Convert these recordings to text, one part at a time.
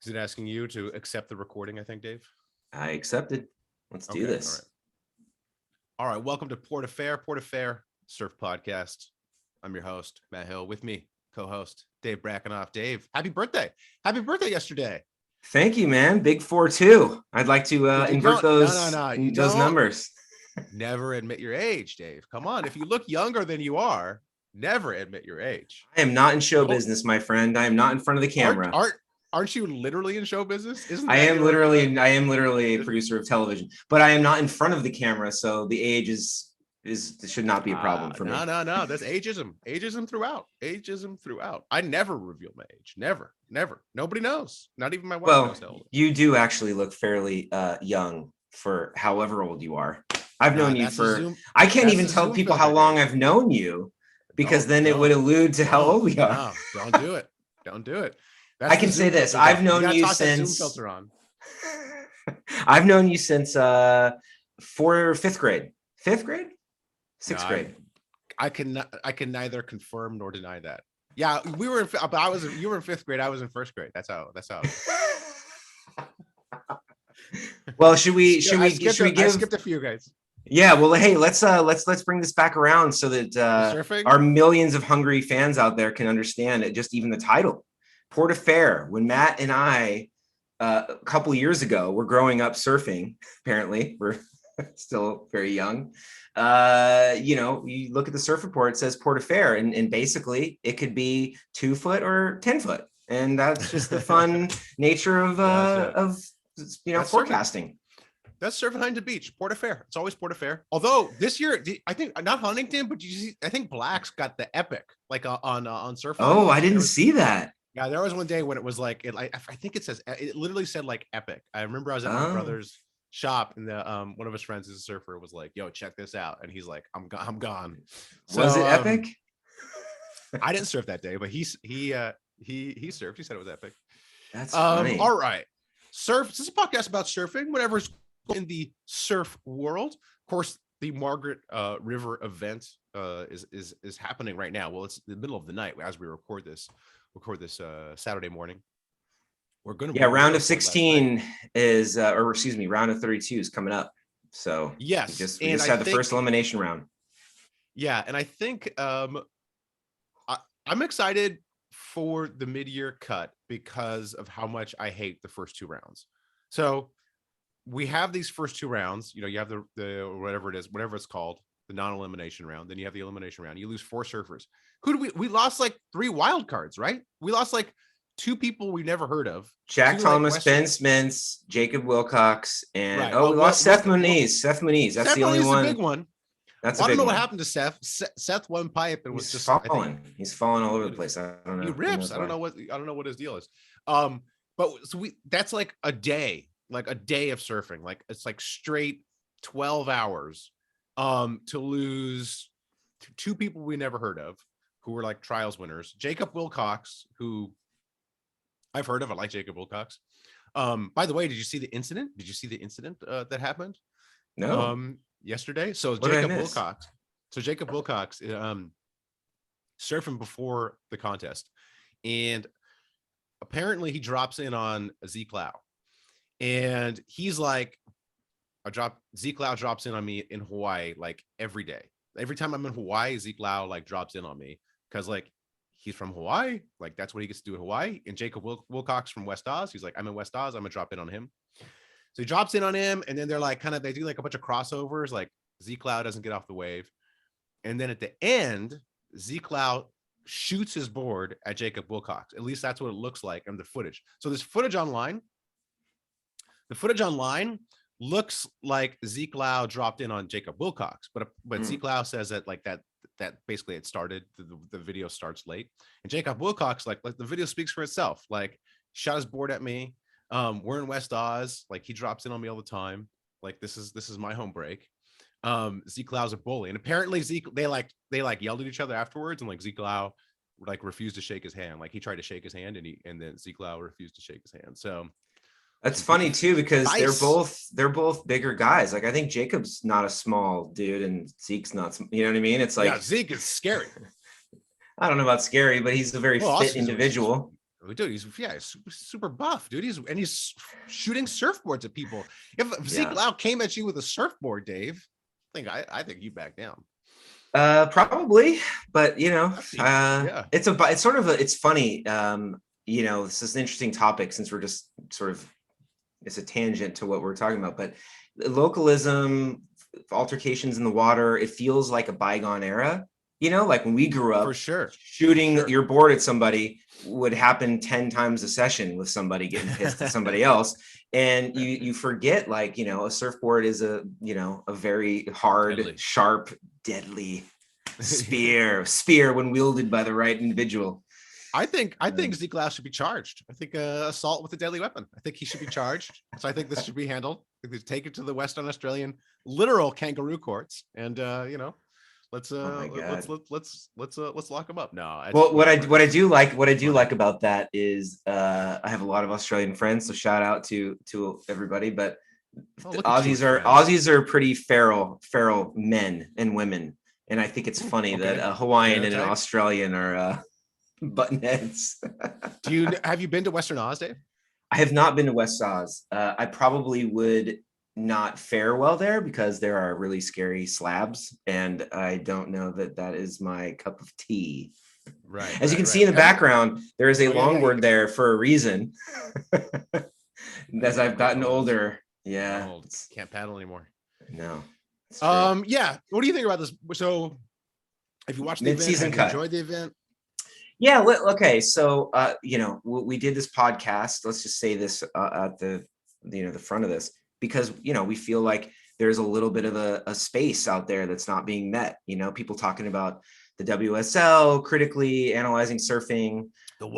Is it asking you to accept the recording, I think, Dave? I accepted. Let's do this. All right. Welcome to Port Affair Surf Podcast. I'm your host, Matt Hill. With me, co-host Dave Brackenoff. Dave, happy birthday. Happy birthday yesterday. Thank you, man. Big 4-2. I'd like to invert those numbers. Never admit your age, Dave. Come on. If you look younger than you are, never admit your age. I am not in show business, my friend. I am not in front of the camera. Aren't you literally in show business? I am literally a producer of television, but I am not in front of the camera, so the age should not be a problem for me. No. That's ageism. Ageism throughout. I never reveal my age. Never. Nobody knows. Not even my wife knows how old. You do actually look fairly young for however old you are. I've known you for. I can't even tell people how long I've known you, because then it would allude to how old we are. No, don't do it. Don't do it. I can say this. I've known you since. I've known you since fifth grade. Fifth grade? Sixth grade. I can neither confirm nor deny that. Yeah, we were you were in fifth grade. I was in first grade. That's how. Well, should we I skipped a few guys. Yeah, well, hey, let's bring this back around so that our millions of hungry fans out there can understand it. Just even the title, Port Affair. When Matt and I, a couple of years ago, were growing up surfing. Apparently, we're still very young. You look at the surf report, it says Port Affair, and basically it could be 2 foot or 10 foot, and that's just the fun nature of forecasting. That's surfing Huntington Beach, Port Affair. It's always Port Affair. Although this year, I think not Huntington, but I think Black's got the Epic on surf. Oh, I didn't see that. Yeah, there was one day when it was like I think it literally said like Epic. I remember I was at my brother's shop, and the one of his friends is a surfer, was like, "Yo, check this out," and he's like, "I'm gone." So, was it Epic? I didn't surf that day, but he surfed. He said it was epic. That's funny. All right, surf. This is a podcast about surfing. Whatever's in the surf world. Of course, the Margaret River event is happening right now. Well, it's the middle of the night as we record this Saturday morning. We're going to round of 16 is round of 32 is coming up. So yes, we just had the first elimination round. Yeah, and I think I'm excited for the mid-year cut because of how much I hate the first two rounds. So we have these first two rounds. You have the whatever it's called, the non-elimination round. Then you have the elimination round. You lose 4 surfers. Who do we lost like 3 wild cards, right? We lost like 2 people we never heard of. Jack Thomas, Ben Smintz, Jacob Wilcox, and we lost Seth Muniz. Seth Muniz. That's the only one. Big one. That's I don't know what happened to Seth. Seth won pipe and was just falling. He's falling all over the place. I don't know. He rips. I don't know what his deal is. But so that's like a day of surfing. Like it's like straight 12 hours to lose 2 people we never heard of, who were like trials winners. Jacob Wilcox, who I've heard of. I like Jacob Wilcox. By the way, did you see the incident? That happened? No. Yesterday. So Jacob Wilcox surfing before the contest, and apparently he drops in on Zeke Lau, and he's like, Zeke Lau drops in on me in Hawaii like every day. Every time I'm in Hawaii, Zeke Lau like drops in on me because like he's from Hawaii, like that's what he gets to do in Hawaii. And Jacob Wilcox from West Oz, he's like, I'm in West Oz, I'm gonna drop in on him. So he drops in on him, and then they're like they do like a bunch of crossovers, like Zeke Lau doesn't get off the wave. And then at the end, Zeke Lau shoots his board at Jacob Wilcox. At least that's what it looks like in the footage. So there's footage online. The footage online looks like Zeke Lau dropped in on Jacob Wilcox, but Zeke Lau says that like that basically it started, the video starts late. And Jacob Wilcox, like the video speaks for itself. Like, shot his board at me. We're in West Oz, like he drops in on me all the time. Like this is my home break. Zeke Lau's a bully, and apparently they yelled at each other afterwards, and like Zeke Lau like refused to shake his hand. Like he tried to shake his hand, and then Zeke Lau refused to shake his hand. So that's funny too, because they're both bigger guys. Like I think Jacob's not a small dude, and Zeke's not. You know what I mean? It's like Zeke is scary. I don't know about scary, but he's a very fit individual. Dude, he's super buff, dude. He's shooting surfboards at people. If Zeke Lau came at you with a surfboard, Dave, I think you back down. Probably, but it's funny. This is an interesting topic since we're just sort of, it's a tangent to what we're talking about, but localism, altercations in the water, it feels like a bygone era. Like when we grew up, for sure, shooting your board at somebody would happen 10 times a session with somebody getting pissed at somebody else. And you forget, like, a surfboard is a very hard, deadly, sharp, deadly spear when wielded by the right individual. I think Zeke Lau should be charged. I think assault with a deadly weapon. I think he should be charged. So I think this should be handled. Take it to the Western Australian literal kangaroo courts, and let's lock him up. No. Well, what I do like about that is I have a lot of Australian friends, so shout out to everybody. But Aussies are pretty feral men and women, and I think it's funny that a Hawaiian and an Australian are button heads. Have you been to Western Oz, Dave? I have not been to West Oz. I probably would not fare well there because there are really scary slabs, and I don't know that is my cup of tea. Right. As you can see in the background, there is a longboard there for a reason. As I've gotten older, can't paddle anymore. No. Yeah. What do you think about this? So, if you watched the event, have you enjoyed the event? Yeah. Okay. So, we did this podcast. Let's just say this at the front of this, because, we feel like there's a little bit of a space out there that's not being met. People talking about the WSL critically analyzing surfing.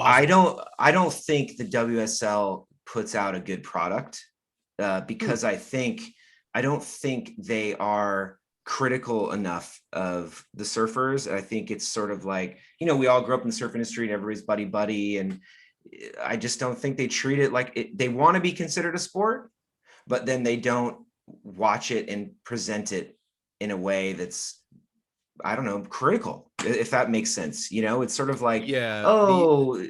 I don't think the WSL puts out a good product because I don't think they are critical enough of the surfers. I think it's sort of like, we all grew up in the surf industry and everybody's buddy, and I just don't think they treat it like it. They want to be considered a sport, but then they don't watch it and present it in a way that's, I don't know, critical, if that makes sense. It's sort of like, you can't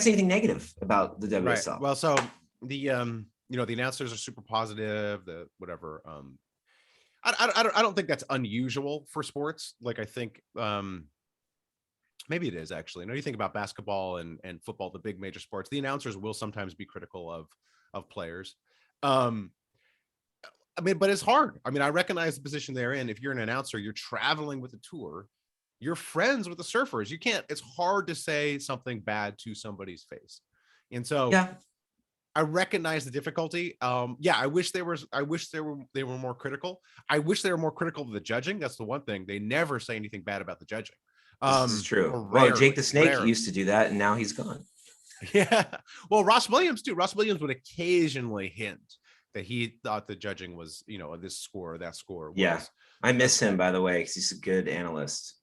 say anything negative about the WSL. Right. Well, so the the announcers are super positive, the whatever. I don't think that's unusual for sports. Like, I think maybe it is, actually. You think about basketball and football, the big major sports, the announcers will sometimes be critical of players. But it's hard. I recognize the position they're in. If you're an announcer, you're traveling with a tour, you're friends with the surfers. It's hard to say something bad to somebody's face. And so I recognize the difficulty. I wish they were more critical. I wish they were more critical of the judging. That's the one thing. They never say anything bad about the judging. This is true. Well, Jake the Snake used to do that, and now he's gone. Yeah. Well, Ross Williams too. Ross Williams would occasionally hint that he thought the judging was, this score or that score. I miss him, by the way, because he's a good analyst.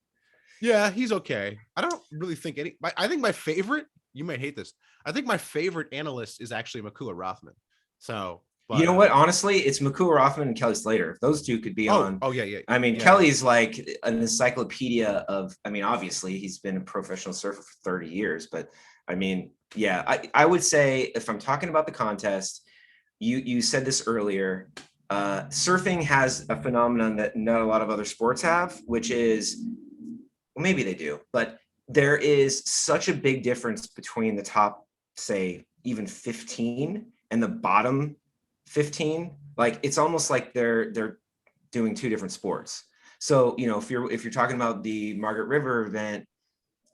Yeah, he's okay. I don't really think I think my favorite, you might hate this, I think my favorite analyst is actually Makua Rothman. So, you know what? Honestly, it's Makua Rothman and Kelly Slater. Those two could be on. Oh, yeah. Kelly's like an encyclopedia of, obviously he's been a professional surfer for 30 years, but I would say, if I'm talking about the contest, you said this earlier, surfing has a phenomenon that not a lot of other sports have, which is, well, maybe they do, but there is such a big difference between the top, say, even 15 and the bottom 15. Like, it's almost like they're doing two different sports. So, if you're talking about the Margaret River event,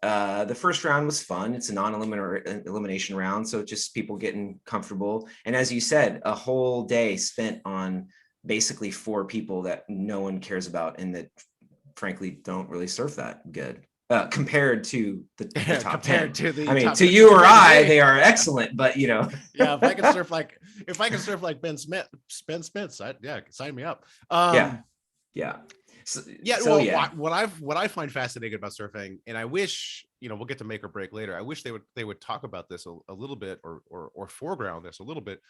the first round was fun. It's a non-elimination round, so just people getting comfortable. And as you said, a whole day spent on basically 4 people that no one cares about and that frankly don't really surf that good compared to the top 10. To you or I, they are excellent, but Yeah, if I can surf like Ben Smith, sign me up. What I find fascinating about surfing, and I wish, we'll get to make or break later, I wish they would talk about this a little bit or foreground this a little bit.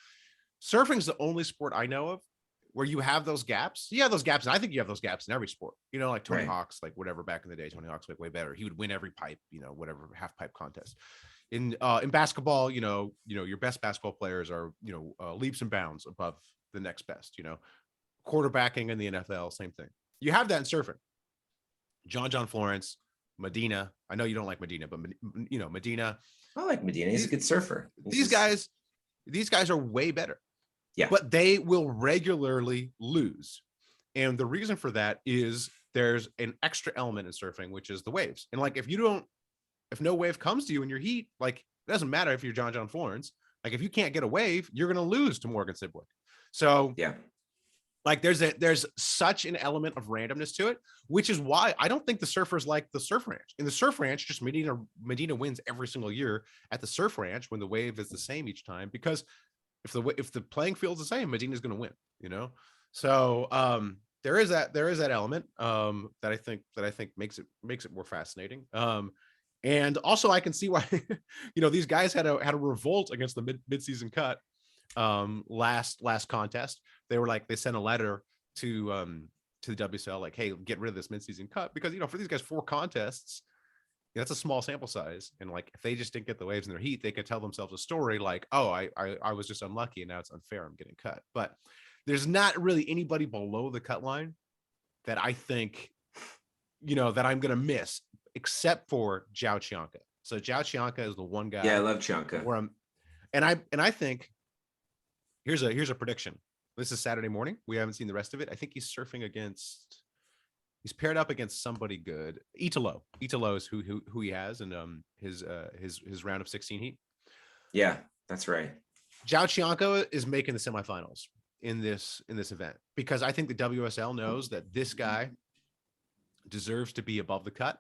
Surfing's the only sport I know of where you have those gaps. You have those gaps, and I think you have those gaps in every sport. You know, like Tony Right. Hawk's, like whatever back in the day, Tony Hawk's like way better. He would win every pipe, you know, whatever half pipe contest. In basketball, you know, your best basketball players are, you know, leaps and bounds above the next best. You know, quarterbacking in the NFL, same thing. You have that in surfing. John Florence, Medina. I know you don't like Medina, but you know, Medina. I like Medina. He's a good surfer. These guys are way better. Yeah. But they will regularly lose. And the reason for that is there's an extra element in surfing, which is the waves. And like, if no wave comes to you in your heat, like, it doesn't matter if you're John Florence. Like, if you can't get a wave, you're going to lose to Morgan Sidwick. So yeah, like there's such an element of randomness to it, which is why I don't think the surfers like the surf ranch. In the surf ranch, just Medina wins every single year at the surf ranch when the wave is the same each time, because if the playing field's the same, Medina's going to win, you know? So there is that element that I think makes it more fascinating. And also I can see why, you know, these guys had a revolt against the mid-season cut last contest. They sent a letter to the WSL like, hey, get rid of this mid-season cut, because, you know, for these guys, 4 contests, that's a small sample size, and like, if they just didn't get the waves in their heat, they could tell themselves a story like, oh, I was just unlucky and now it's unfair, I'm getting cut. But there's not really anybody below the cut line that I think, you know, that I'm gonna miss, except for Zhao Qianca. So Zhao Qianca is the one guy. Yeah, I love Qianca. Where I think here's a prediction. This is Saturday morning. We haven't seen the rest of it. I think he's surfing against. He's paired up against somebody good. Italo is who he has, and his round of 16 heat. Yeah, that's right. Zhao Qianca is making the semifinals in this event, because I think the WSL knows that this guy deserves to be above the cut,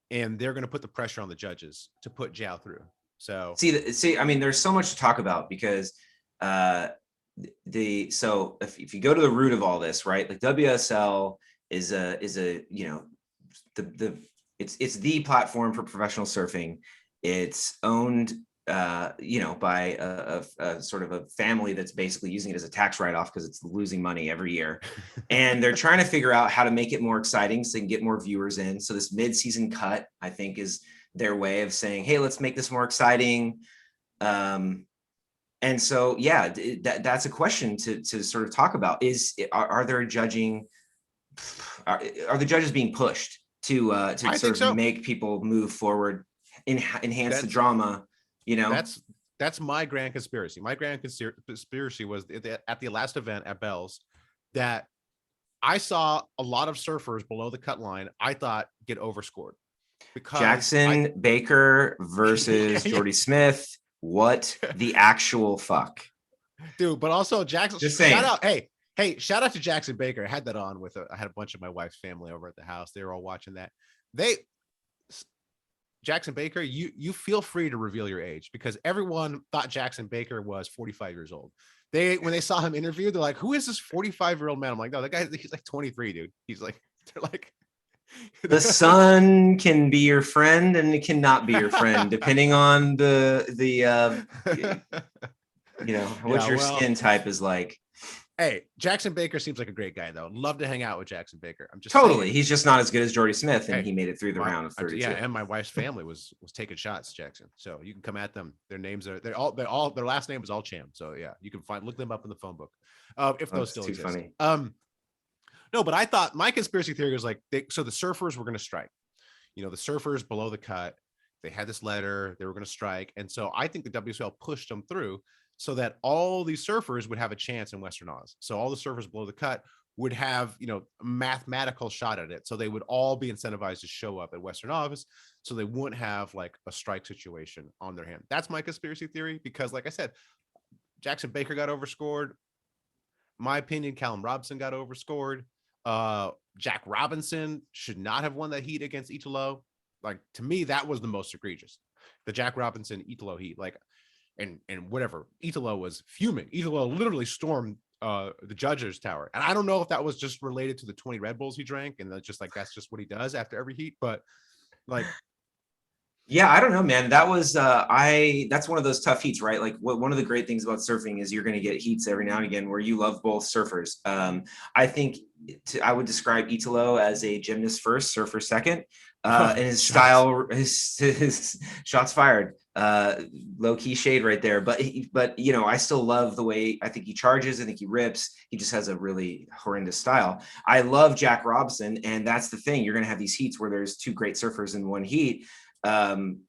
and they're going to put the pressure on the judges to put Zhao through. So see, I mean, there's so much to talk about, because if you go to the root of all this, right? Like, WSL is a you know, it's the platform for professional surfing. It's owned you know, by a sort of a family that's basically using it as a tax write-off because it's losing money every year. And they're trying to figure out how to make it more exciting so they can get more viewers in. So this mid-season cut, I think, is their way of saying, hey, let's make this more exciting. And so, yeah, that's a question to sort of talk about. Are the judges being pushed to sort of make people move forward, enhance the drama? You know, that's my grand conspiracy. My grand conspiracy was at the last event at Bell's, that I saw a lot of surfers below the cut line, I thought, get overscored. Because Jackson Baker versus Jordy Smith. What the actual fuck, dude? But also Jackson. Just saying. Shout out, hey, shout out to Jackson Baker. I had that on I had a bunch of my wife's family over at the house. They were all watching that. Jackson Baker, you feel free to reveal your age, because everyone thought Jackson Baker was 45 years old. When they saw him interviewed, they're like, who is this 45-year-old man? I'm like, no, that guy, he's like 23, dude. He's like, they're like, the sun can be your friend and it cannot be your friend, depending on the you know, what your skin type is like. Hey, Jackson Baker seems like a great guy, though. Love to hang out with Jackson Baker. I'm just totally saying. He's just not as good as Jordy Smith, and he made it through the round of 32. Yeah, and my wife's family was taking shots, Jackson. So you can come at them. Their names are their last name is all Cham. So yeah, you can look them up in the phone book if those still exist. Funny. No, but I thought my conspiracy theory was like, so the surfers were going to strike. You know, the surfers below the cut, they had this letter, they were going to strike, and so I think the WSL pushed them through, so that all these surfers would have a chance in Western Oz. So all the surfers below the cut would have, you know, a mathematical shot at it. So they would all be incentivized to show up at Western Oz, so they wouldn't have like a strike situation on their hand. That's my conspiracy theory, because like I said, Jackson Baker got overscored. My opinion, Callum Robson got overscored. Jack Robinson should not have won that heat against Italo. Like, to me, that was the most egregious. The Jack Robinson Italo heat, like, and whatever. Italo was fuming. Italo literally stormed the judges' tower. And I don't know if that was just related to the 20 Red Bulls he drank, and that's just what he does after every heat. But like, Yeah, I don't know, man. That was that's one of those tough heats, right? Like one of the great things about surfing is you're going to get heats every now and again where you love both surfers. I think I would describe Italo as a gymnast first, surfer second. And his style, his shots fired, low key shade right there. But you know, I still love the way I think he charges. I think he rips. He just has a really horrendous style. I love Jack Robinson, and that's the thing. You're going to have these heats where there's two great surfers in one heat. And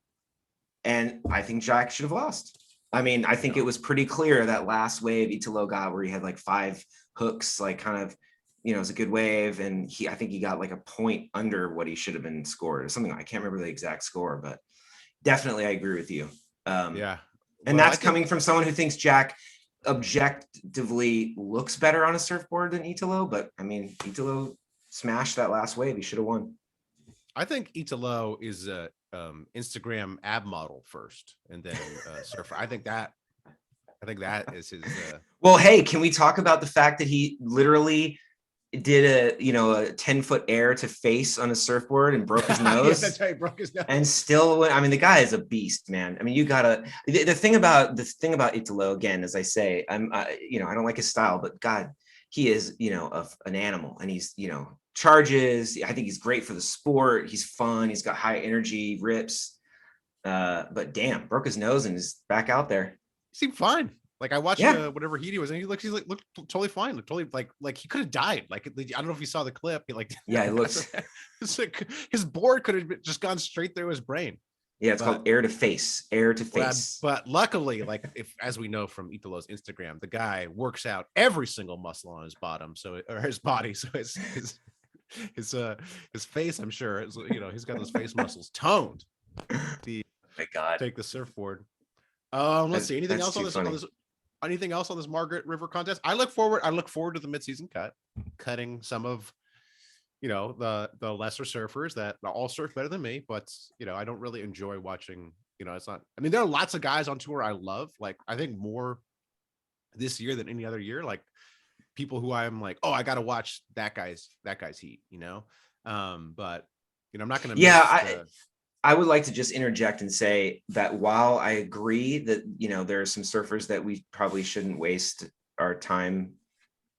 I think Jack should have lost. I mean, I think it was pretty clear that last wave Italo got where he had like 5 hooks, like kind of, you know, it was a good wave. And I think he got like a point under what he should have been scored or something. I can't remember the exact score, but definitely I agree with you. Yeah. And that's coming from someone who thinks Jack objectively looks better on a surfboard than Italo. But I mean, Italo smashed that last wave. He should have won. I think Italo is a Instagram ab model first, and then surfer. I think that is his. Well, hey, can we talk about the fact that he literally did a 10-foot air to face on a surfboard and broke his nose? Yeah, that's right, broke his nose. And still, I mean, the guy is a beast, man. I mean, you gotta. The thing about Italo, again, as I say, I don't like his style, but God, he is, an animal, and he's, charges. I think he's great for the sport. He's fun. He's got high energy, rips. But damn, broke his nose and is back out there. He seemed fine. Like I watched whatever heat he was, and he looked totally fine. Looked totally like he could have died. Like I don't know if you saw the clip. He it looks. It's like his board could have just gone straight through his brain. Yeah, it's called air to face. Air to face. But luckily, like as we know from Italo's Instagram, the guy works out every single muscle on his bottom, or his body. So his face, I'm sure, is, he's got those face muscles toned. My God. Take the surfboard. Let's see. Anything else on this? Anything else on this Margaret River contest? I look forward to the midseason cutting some of, the lesser surfers that all surf better than me, but I don't really enjoy watching. It's not. I mean, there are lots of guys on tour I love. Like I think more this year than any other year. Like people who I'm like, oh, I got to watch that guy's heat. But I'm not going to. Yeah, I would like to just interject and say that while I agree that, there are some surfers that we probably shouldn't waste our time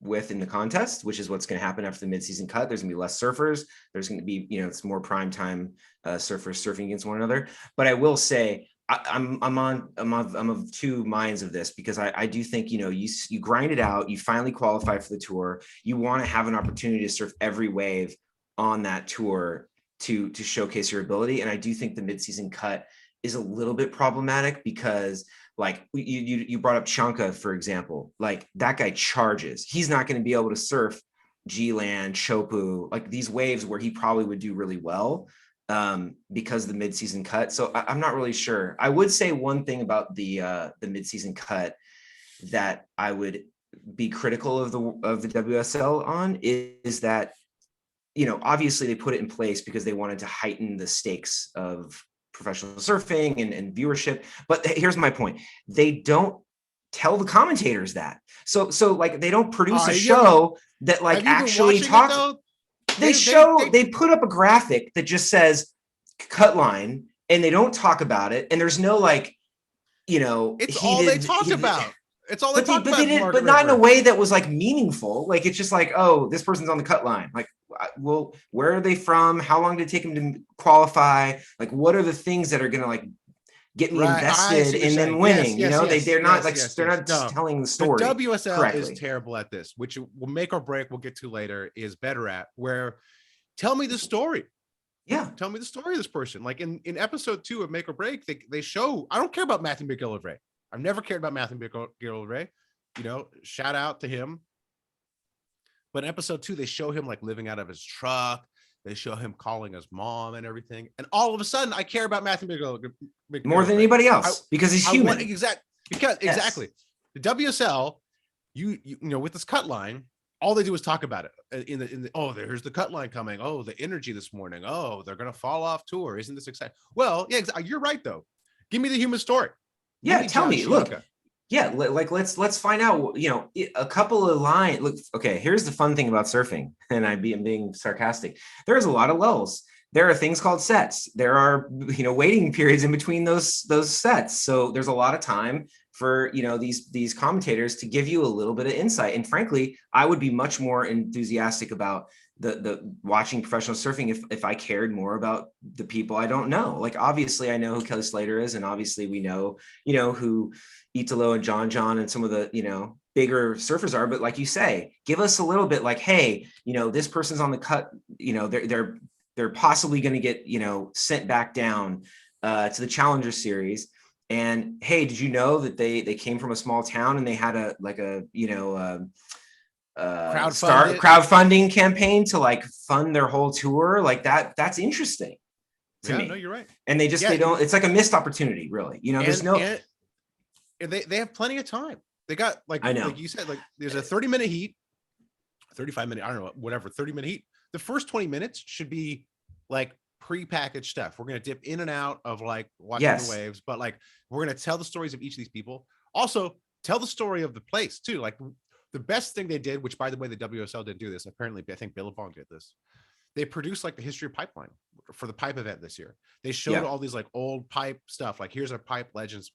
with in the contest, which is what's going to happen after the midseason cut. There's going to be less surfers. There's going to be, it's more prime time surfers surfing against one another. But I will say I'm of two minds of this, because I do think, you grind it out, you finally qualify for the tour. You want to have an opportunity to surf every wave on that tour to showcase your ability. And I do think the midseason cut is a little bit problematic because like you brought up Chanka, for example, like that guy charges. He's not going to be able to surf G-Land, Chopu, like these waves where he probably would do really well because of the midseason cut. So I'm not really sure. I would say one thing about the midseason cut that I would be critical of the WSL on is that, obviously they put it in place because they wanted to heighten the stakes of professional surfing and viewership. But here's my point. They don't tell the commentators that. So like they don't produce a show that like actually talks. They put up a graphic that just says cut line and they don't talk about it. And there's no like, it's all they talked about. It's all they talked about. But not in a way that was like meaningful. Like it's just like, oh, this person's on the cut line. Like, well, where are they from? How long did it take them to qualify? Like, what are the things that are going to like get me invested in them winning? They're not telling the story. The WSL correctly. is terrible at this, which will make or break. We'll get to later. Is better at where tell me the story. Yeah, tell me the story of this person. Like in episode 2 of Make or Break, they show. I don't care about Matthew McGillivray. I've never cared about Matthew McGillivray. Shout out to him. But in episode 2, they show him like living out of his truck. They show him calling his mom and everything. And all of a sudden, I care about Matthew McGillivray more than anybody else because he's human. Exactly. The WSL, you with this cut line, all they do is talk about it. There's the cut line coming. Oh, the energy this morning. Oh, they're gonna fall off tour. Isn't this exciting? Well, yeah, you're right though. Give me the human story. Yeah, tell me. Look, yeah, like let's find out. A couple of lines. Look, okay. Here's the fun thing about surfing, and I'm being sarcastic. There's a lot of lulls. there are things called sets. There are, waiting periods in between those sets. So there's a lot of time for, these commentators to give you a little bit of insight. And frankly, I would be much more enthusiastic about the watching professional surfing if I cared more about the people I don't know. Like, obviously I know who Kelly Slater is, and obviously we know, who Italo and John and some of the, bigger surfers are. But like you say, give us a little bit like, hey, this person's on the cut, they're possibly going to get, sent back down to the Challenger Series. And hey, did you know that they came from a small town and they had crowdfunding campaign to like fund their whole tour? Like that's interesting to me. No, you're right. And they don't, it's like a missed opportunity, really. And they have plenty of time. They got like you said, like there's a 30-minute heat, 35-minute, I don't know, whatever, 30-minute heat. The first 20 minutes should be like pre-packaged stuff. We're going to dip in and out of like watching the waves, but like we're going to tell the stories of each of these people. Also tell the story of the place too. Like the best thing they did, which by the way, the WSL didn't do this. Apparently, I think Billabong did this. They produced like the history of pipeline for the pipe event this year. They showed all these like old pipe stuff. Like here's our pipe legends.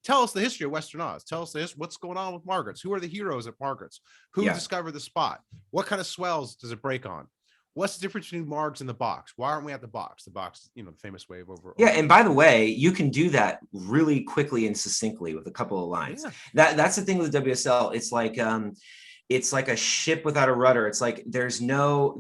Tell us the history of Western Oz. Tell us what's going on with Margaret's. Who are the heroes at Margaret's? Who discovered the spot? What kind of swells does it break on? What's the difference between Margs and the box? Why aren't we at the box? The box, the famous wave over. Yeah, and by the way, you can do that really quickly and suckesuctly with a couple of lines. Yeah. That's the thing with the WSL. It's like a ship without a rudder. It's like there's no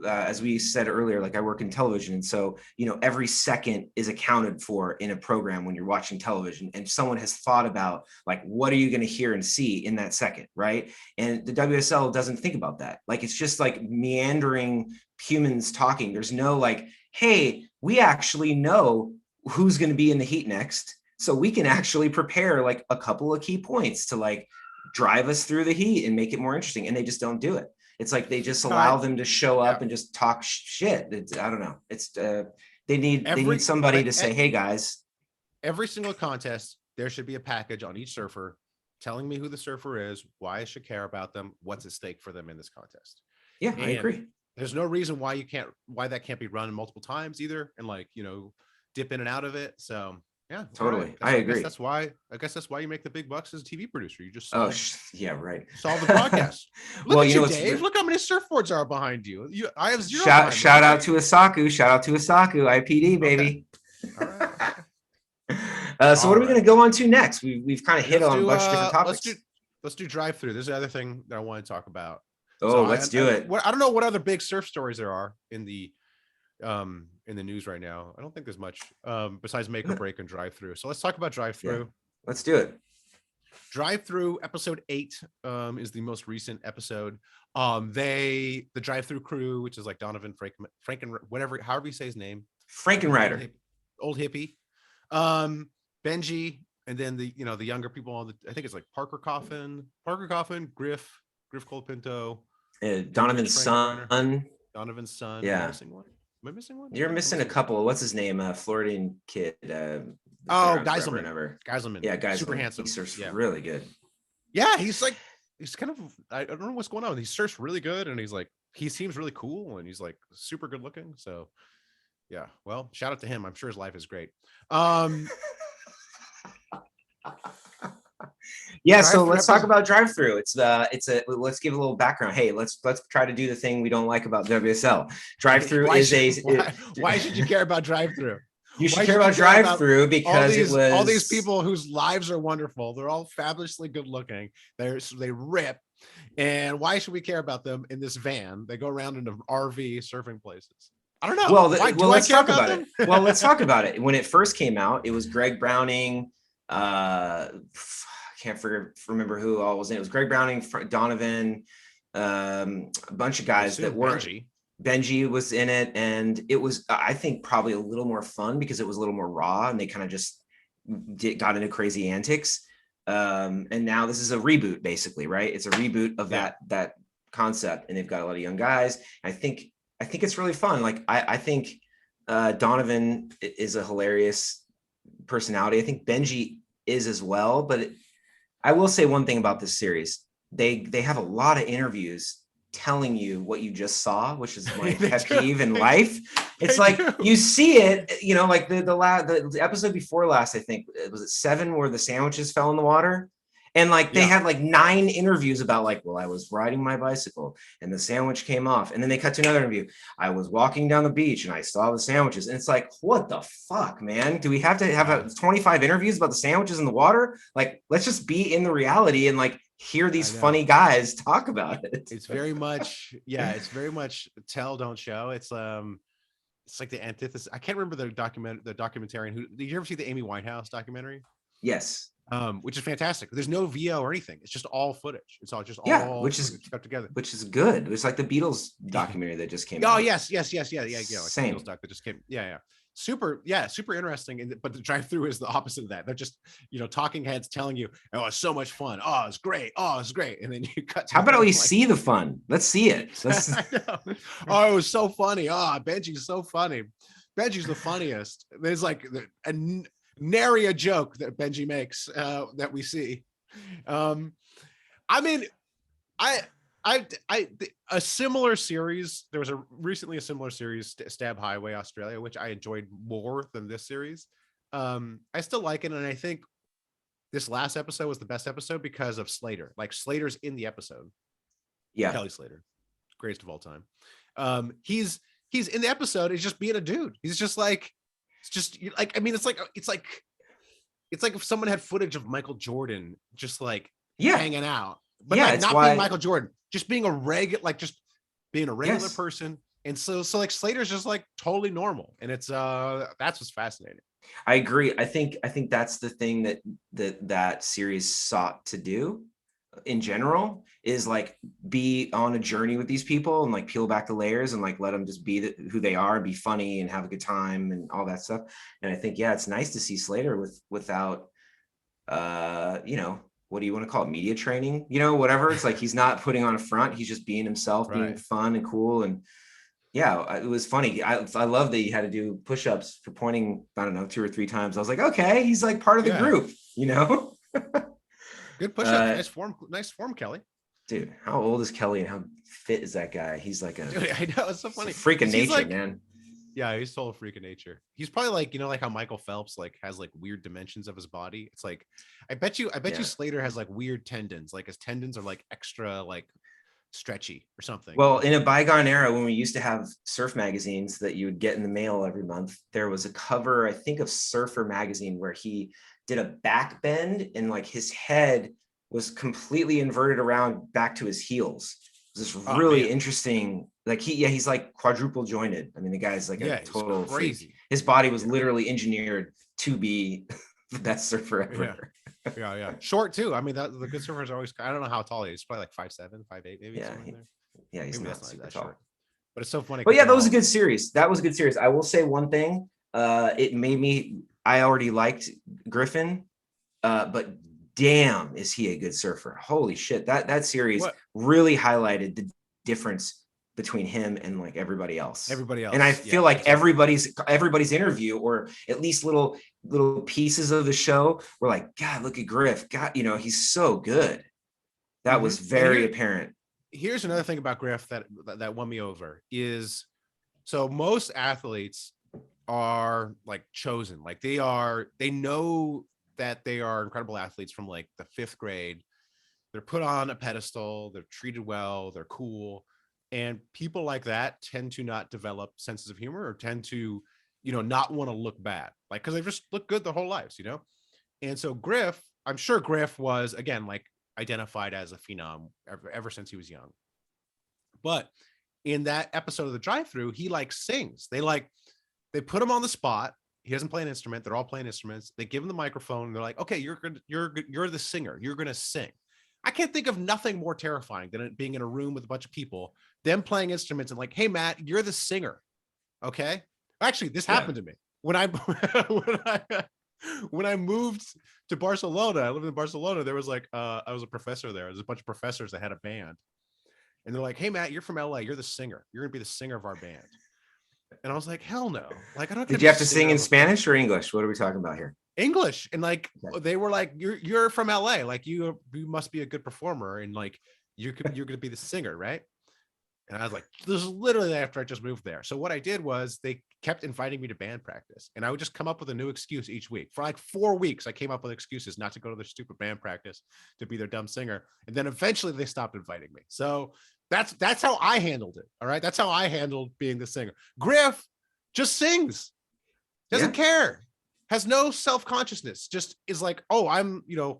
as we said earlier, like I work in television, and so every second is accounted for in a program when you're watching television, and someone has thought about like what are you going to hear and see in that second, right? And the WSL doesn't think about that. Like it's just like meandering humans talking. There's no like, hey, we actually know who's going to be in the heat next, so we can actually prepare like a couple of key points to like drive us through the heat and make it more interesting. And they just don't do it. It's like they just allow them to show up and just talk shit. I don't know. It's they need somebody to say, hey guys, every single contest there should be a package on each surfer telling me who the surfer is, why I should care about them, what's at stake for them in this contest. Yeah, I agree. There's no reason why that can't be run multiple times either, and like dip in and out of it. So yeah, totally. I agree. I guess that's why you make the big bucks as a TV producer. You just right. Solve the broadcast. Look at you, Dave. Look how many surfboards are behind you. I have zero. Shout out to Asaku. IPD, baby. Okay. All right. So what are we going to go on to next? We've kind of hit on a bunch of different topics. Let's do drive through. There's the other thing that I want to talk about. Let's do it. I don't know what other big surf stories there are in the news right now. I don't think there's much besides make or break and drive through. So let's talk about drive through. Yeah, let's do it. Drive through episode 8 is the most recent episode. The drive through crew, which is like Donovan Franken, whatever, however you say his name, Frankenrider, old hippie, Benji, and then the younger people on I think it's like Parker Coffin, Griff Colapinto, Donovan's son. Yeah. Am I missing one? You're missing a couple. What's his name? Floridian kid. Geiselman. Yeah, Geiselman. Super handsome. He surfs really good. Yeah, he's kind of, I don't know what's going on. He surfs really good, and he seems really cool, and he's like super good looking. So yeah, well, shout out to him. I'm sure his life is great. Yeah, so let's talk about drive through. Let's give a little background. Hey, let's try to do the thing we don't like about WSL. Drive through why should you care about drive through? You should care about drive through because all these people whose lives are wonderful. They're all fabulously good looking. They rip. And why should we care about them in this van? They go around in an RV surfing places. I don't know. Let's talk about it. Well, let's talk about it. When it first came out, it was Greg Browning. I can't remember who all was in it. It was Greg Browning, Donovan, a bunch of guys that were. Benji was in it, and it was, I think, probably a little more fun because it was a little more raw, and they kind of just got into crazy antics. And now this is a reboot, basically, right? It's a reboot of that concept, and they've got a lot of young guys. I think it's really fun. Like I think Donovan is a hilarious personality. I think Benji is as well, but I will say one thing about this series. They have a lot of interviews telling you what you just saw, which is my pet peeve in life. It's like you see it, you know, like the episode before last, I think was it 7 where the sandwiches fell in the water. And like they had like 9 interviews about like, well, I was riding my bicycle and the sandwich came off. And then they cut to another interview. I was walking down the beach and I saw the sandwiches. And it's like, what the fuck, man? Do we have to have 25 interviews about the sandwiches in the water? Like, let's just be in the reality and like hear these funny guys talk about it. It's very much, it's very much tell, don't show. It's like the antithesis. I can't remember the documentarian who, did you ever see the Amy Winehouse documentary? Yes. Which is fantastic. There's no VO or anything. It's just all footage. It's all which is cut together. Which is good. It's like the Beatles documentary that just came out. Oh yes. Yeah. Like same. The Beatles doc that just came. Yeah. Super interesting. But the drive-through is the opposite of that. They're just, you know, talking heads telling you, oh, it's so much fun. Oh, it's great. Oh, it's great. And then you cut. How about we see the fun? Let's see it. Oh, it was so funny. Oh, Benji's so funny. Benji's the funniest. There's like nary a joke that Benji makes that we see. I mean, a similar series, there was recently a similar series, Stab Highway Australia, which I enjoyed more than this series. I still like it, and I think this last episode was the best episode because of Slater. Like, Slater's in the episode. Kelly Slater, greatest of all time. He's in the episode. He's just being a dude. He's just like, it's just like, I mean, it's like if someone had footage of Michael Jordan just like hanging out, but like not being Michael Jordan, just being a regular person. And so like Slater's just like totally normal, and it's that's what's fascinating. I agree. I think that's the thing that series sought to do in general, is like be on a journey with these people and like peel back the layers and like let them just be who they are, be funny and have a good time and all that stuff. And I think it's nice to see Slater without you know, what do you want to call it, media training, you know, whatever. It's like he's not putting on a front, he's just being himself, being fun and cool. And it was funny. I love that he had to do push-ups for pointing, I don't know, 2 or 3 times. I was like, okay, he's like part of the group, you know. Good push-up. Nice form, Kelly. Dude, how old is Kelly and how fit is that guy? He's like Dude, I know, it's so funny. It's a freak of nature, like, man. Yeah, he's total freak of nature. He's probably like, you know, like how Michael Phelps like has like weird dimensions of his body. It's like, I bet you Slater has like weird tendons. Like his tendons are like extra like stretchy or something. Well, in a bygone era when we used to have surf magazines that you would get in the mail every month, there was a cover, I think, of Surfer magazine where he did a back bend and like his head was completely inverted around back to his heels. It was this really interesting, like he's like quadruple jointed. I mean, the guy's like a total crazy freak. His body was literally engineered to be the best surfer ever. Yeah. Short too. I mean, the good surfers are always, I don't know how tall he is. He's probably like 5'7", 5'8", maybe. He's maybe not super tall. But it's so funny. But yeah, that was a good series. I will say one thing. It made me, I already liked Griffin, but damn, is he a good surfer. Holy shit. That series really highlighted the difference between him and like everybody else. And I feel like everybody's interview, or at least little pieces of the show, were like, God, look at Griff. God, you know, he's so good. That was very apparent. Here's another thing about Griff that won me over is, so most athletes are like chosen. Like they know that they are incredible athletes from like the 5th grade. They're put on a pedestal, they're treated well, they're cool. And people like that tend to not develop senses of humor, or tend to, you know, not want to look bad, like, because they just look good their whole lives, you know? And so Griff, I'm sure Griff was, again, like identified as a phenom ever since he was young. But in that episode of the drive-through, he like sings. They put him on the spot. He doesn't play an instrument. They're all playing instruments. They give him the microphone. And they're like, okay, you're the singer. You're going to sing. I can't think of nothing more terrifying than it being in a room with a bunch of people, them playing instruments and like, hey, Matt, you're the singer. Okay. Actually, this happened to me when I moved to Barcelona. I lived in Barcelona. There was like, I was a professor there. There's a bunch of professors that had a band, and they're like, hey, Matt, you're from LA. You're the singer. You're going to be the singer of our band. And I was like, hell no. Like, I don't. Did you have to sing in Spanish or English? What are we talking about here? English. And like, they were like, you're from LA. Like you must be a good performer. And like, you're going to be the singer. Right. And I was like, this is literally after I just moved there. So what I did was they kept inviting me to band practice, and I would just come up with a new excuse each week. For like 4 weeks, I came up with excuses not to go to their stupid band practice, to be their dumb singer. And then eventually they stopped inviting me. So that's how I handled it. All right. That's how I handled being the singer. Griff just sings, doesn't care, has no self-consciousness, just is like, oh, I'm, the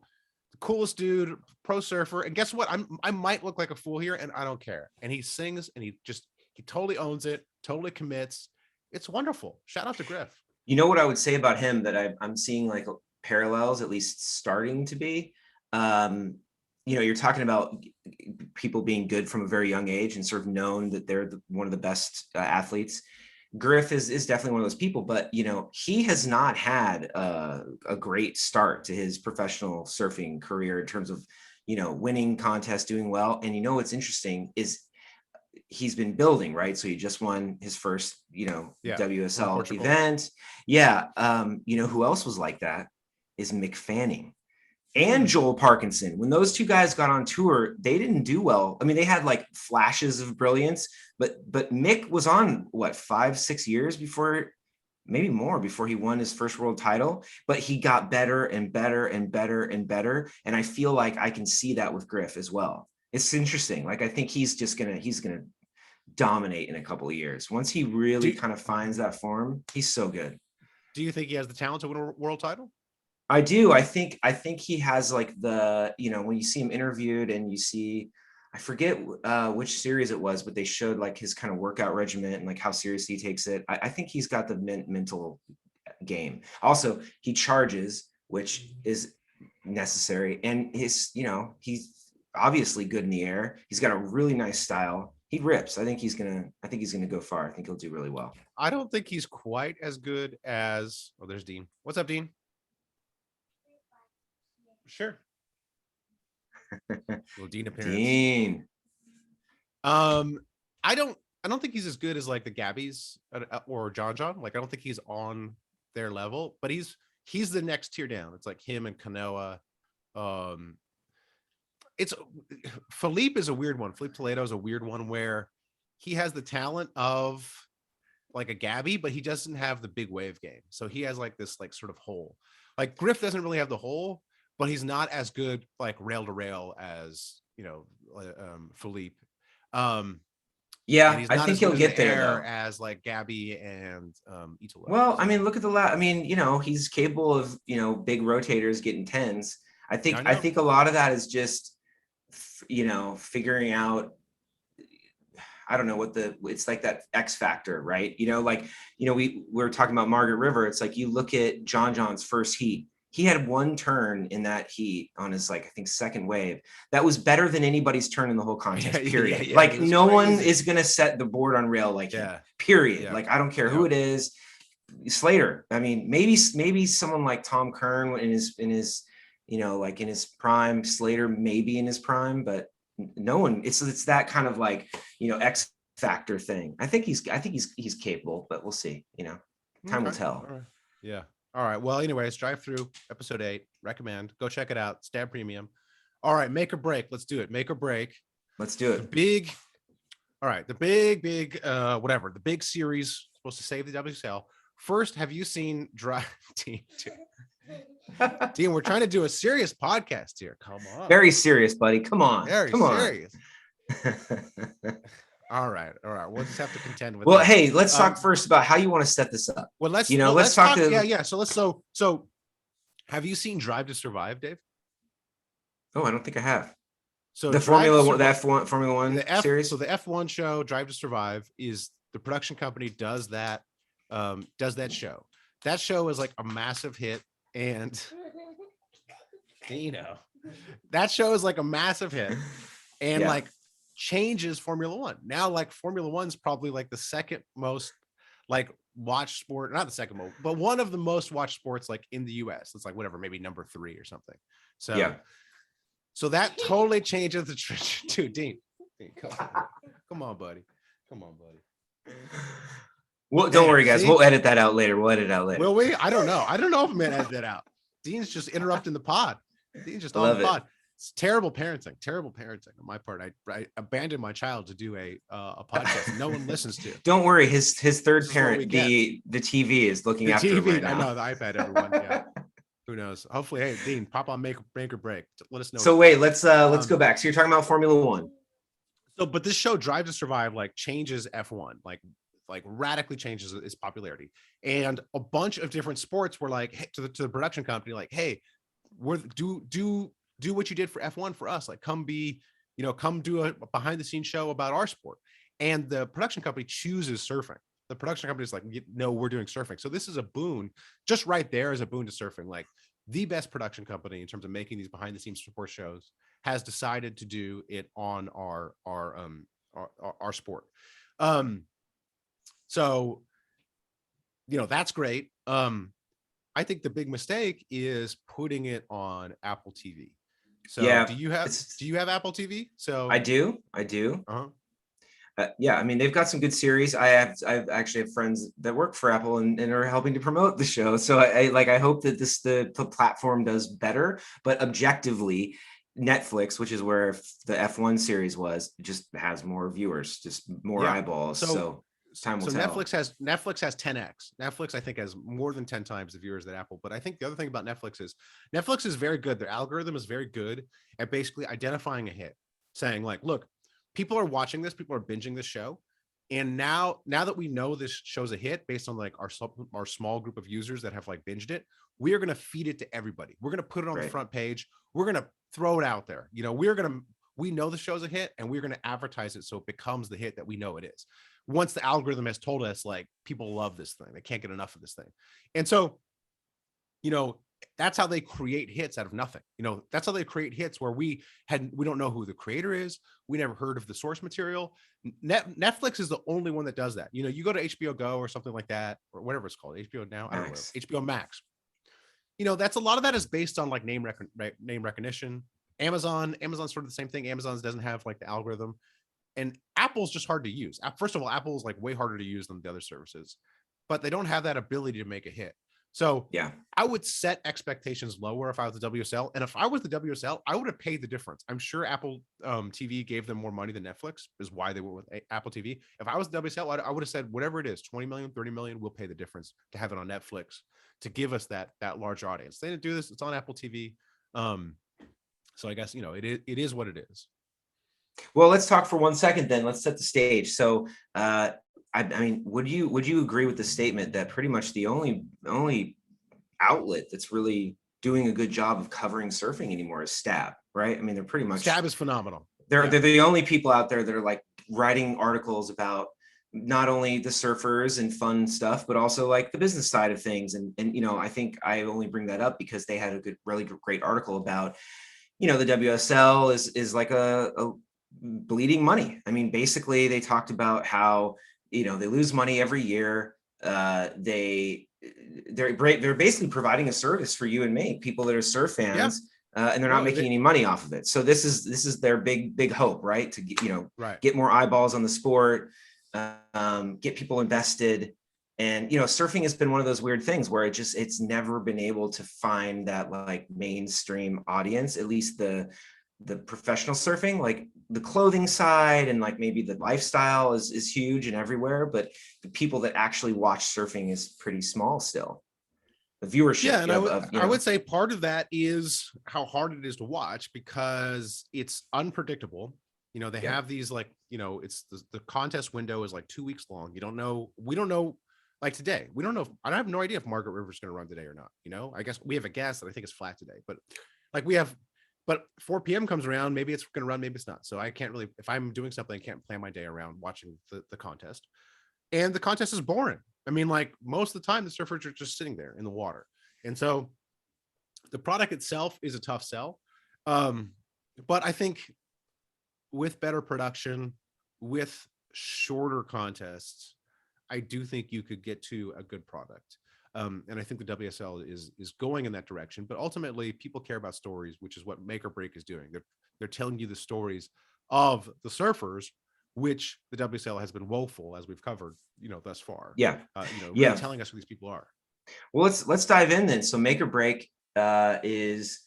coolest dude, pro surfer. And guess what? I might look like a fool here, and I don't care. And he sings, and he totally owns it, totally commits. It's wonderful. Shout out to Griff. You know what I would say about him that I'm seeing like parallels, at least starting to be. You're talking about people being good from a very young age and sort of known that they're one of the best athletes. Griff is definitely one of those people, but he has not had a great start to his professional surfing career in terms of winning contests, doing well. And what's interesting is he's been building, right? So he just won his first WSL event. Who else was like that is Mick Fanning and Joel Parkinson. When those two guys got on tour, they didn't do well. I mean, they had like flashes of brilliance, but Mick was on 5-6 years before, maybe more, before he won his first world title. But he got better and better and better and better. And I feel like I can see that with Griff as well. It's interesting. Like, I think he's gonna dominate in a couple of years. Once he really kind of finds that form, he's so good. Do you think he has the talent to win a world title? I do. I think he has like the, when you see him interviewed and you see, I forget which series it was, but they showed like his kind of workout regimen and like how seriously he takes it. I think he's got the mental game. Also, he charges, which is necessary. And he's obviously good in the air. He's got a really nice style. He rips. I think he's gonna go far. I think he'll do really well. I don't think he's quite as good as, there's Dean. What's up, Dean? Sure. Well, Dean appearance. Dean. I don't think he's as good as like the Gabbies or John. Like, I don't think he's on their level, but he's the next tier down. It's like him and Kanoa. It's Philippe is a weird one. Philippe Toledo is a weird one where he has the talent of like a Gabby, but he doesn't have the big wave game. So he has like this like sort of hole. Like Griff doesn't really have the hole, but he's not as good like rail to rail as Philippe. I think he'll get there as like Gabby and Ito. Well, I mean, look at he's capable of big rotators getting tens. I think a lot of that is just figuring out. I don't know it's like that X factor, right? We were talking about Margaret River. It's like you look at John's first heat. He had one turn in that heat on his, like, I think second wave. That was better than anybody's turn in the whole contest, period. No one is going to set the board on rail like him, period. Yeah. Like, I don't care who it is. Slater. I mean, maybe someone like Tom Kern in his in his prime, Slater maybe in his prime, but no one, it's that kind of like, X factor thing. I think he's capable, but we'll see, time will tell. Right. Yeah. All right. Well, anyways, Drive Thru episode 8, recommend, go check it out. Stab Premium. All right. Make or break. Let's do it. Make or break. Let's do it. The big series supposed to save the WSL. First, have you seen Drive Team? Dean, we're trying to do a serious podcast here. Come on. Very serious, buddy. Come on. Very serious. All right. We'll just have to contend with. Well, that. Hey, let's talk first about how you want to set this up. Well, let's talk. So have you seen Drive to Survive, Dave? Oh, I don't think I have. So the Formula One series. So the F1 show, Drive to Survive, is the production company does that show. That show is like a massive hit, and that show is like a massive hit, and like changes Formula One. Now, like Formula One's probably like the second most like watched sport, not the second most, but one of the most watched sports like in the US. It's like whatever, maybe number 3 or something. So so that totally changes the tradition too. Dean, come on, buddy. Well, don't worry, guys. We'll edit that out later. Will we? I don't know if I'm gonna edit that out. Dean's just interrupting the pod. Dean's just on the pod. It's terrible parenting on my part. I abandoned my child to do a podcast no one listens to. Don't worry, his third parent, the TV, is looking after him right now. I know, the iPad, everyone. Yeah. Who knows? Hopefully, hey, Dean, pop on make or break. Let us know. So wait, let's go back. So you're talking about Formula One. So, but this show, Drive to Survive, like changes F1, like radically changes its popularity, and a bunch of different sports were like, hey, to the production company, like, hey, we're do what you did for F1 for us, like come do a behind the scenes show about our sport. And the production company chooses surfing. The production company is like, no, we're doing surfing. So this is a boon, just right there is a boon to surfing. Like the best production company in terms of making these behind the scenes support shows has decided to do it on our sport. So, that's great. I think the big mistake is putting it on Apple TV. So yeah, do you have Apple TV? So I do. Uh-huh. Yeah, I mean, they've got some good series. I actually have friends that work for Apple and are helping to promote the show. So I hope that the platform does better. But objectively, Netflix, which is where the F1 series was, just has more viewers, just more eyeballs. So time will tell. Netflix has 10x. Netflix, I think, has more than 10 times the viewers that Apple. But I think the other thing about Netflix is very good. Their algorithm is very good at basically identifying a hit, saying like, look, people are watching this, people are binging this show. And now that we know this show's a hit based on like our small group of users that have like binged it, we are going to feed it to everybody. We're going to put it on the front page. We're going to throw it out there. We know the show's a hit and we're going to advertise it so it becomes the hit that we know it is. Once the algorithm has told us like people love this thing, they can't get enough of this thing. And so, that's how they create hits out of nothing. That's how they create hits where we don't know who the creator is. We never heard of the source material. Netflix is the only one that does that. You go to HBO Go or something like that, or whatever it's called, HBO now, I don't know, HBO Max. That's a lot of that is based on like name recognition. Amazon's sort of the same thing. Amazon's doesn't have like the algorithm. And Apple's just hard to use. First of all, Apple's like way harder to use than the other services, but they don't have that ability to make a hit. So yeah, I would set expectations lower if I was the WSL. And if I was the WSL, I would have paid the difference. I'm sure Apple TV gave them more money than Netflix, is why they went with Apple TV. If I was the WSL, I would have said, whatever it is, 20 million, 30 million, we'll pay the difference to have it on Netflix to give us that larger audience. They didn't do this. It's on Apple TV. So I guess, it is what it is. Well, let's talk for 1 second then. Let's set the stage. So, I mean, would you agree with the statement that pretty much the only outlet that's really doing a good job of covering surfing anymore is Stab, right? I mean, they're pretty much Stab is phenomenal. They're the only people out there that are like writing articles about not only the surfers and fun stuff, but also like the business side of things. And I think I only bring that up because they had a really great article about, the WSL is like a bleeding money. I mean, basically they talked about how, they lose money every year. They're basically providing a service for you and me, people that are surf fans, and they're not making any money off of it. So this is their big hope, right? To get more eyeballs on the sport, get people invested. And surfing has been one of those weird things where it's never been able to find that like mainstream audience, at least the professional surfing. Like the clothing side and like maybe the lifestyle is huge and everywhere, but the people that actually watch surfing is pretty small still. The viewership. Yeah, and I would say part of that is how hard it is to watch because it's unpredictable. They have these like, it's the contest window is like 2 weeks long. We don't know. Like today, we don't know. I have no idea if Margaret River's going to run today or not. I guess we have a guess that I think it's flat today, but like but 4 p.m. comes around, maybe it's going to run, maybe it's not. So I can't really, if I'm doing something, I can't plan my day around watching the contest. And the contest is boring. I mean, like most of the time, the surfers are just sitting there in the water. And so the product itself is a tough sell. But I think with better production, with shorter contests, I do think you could get to a good product. And I think the WSL is going in that direction, but ultimately people care about stories, which is what Make or Break is doing. They're telling you the stories of the surfers, which the WSL has been woeful, as we've covered, thus far. Really telling us who these people are. Well, let's dive in then. So Make or Break has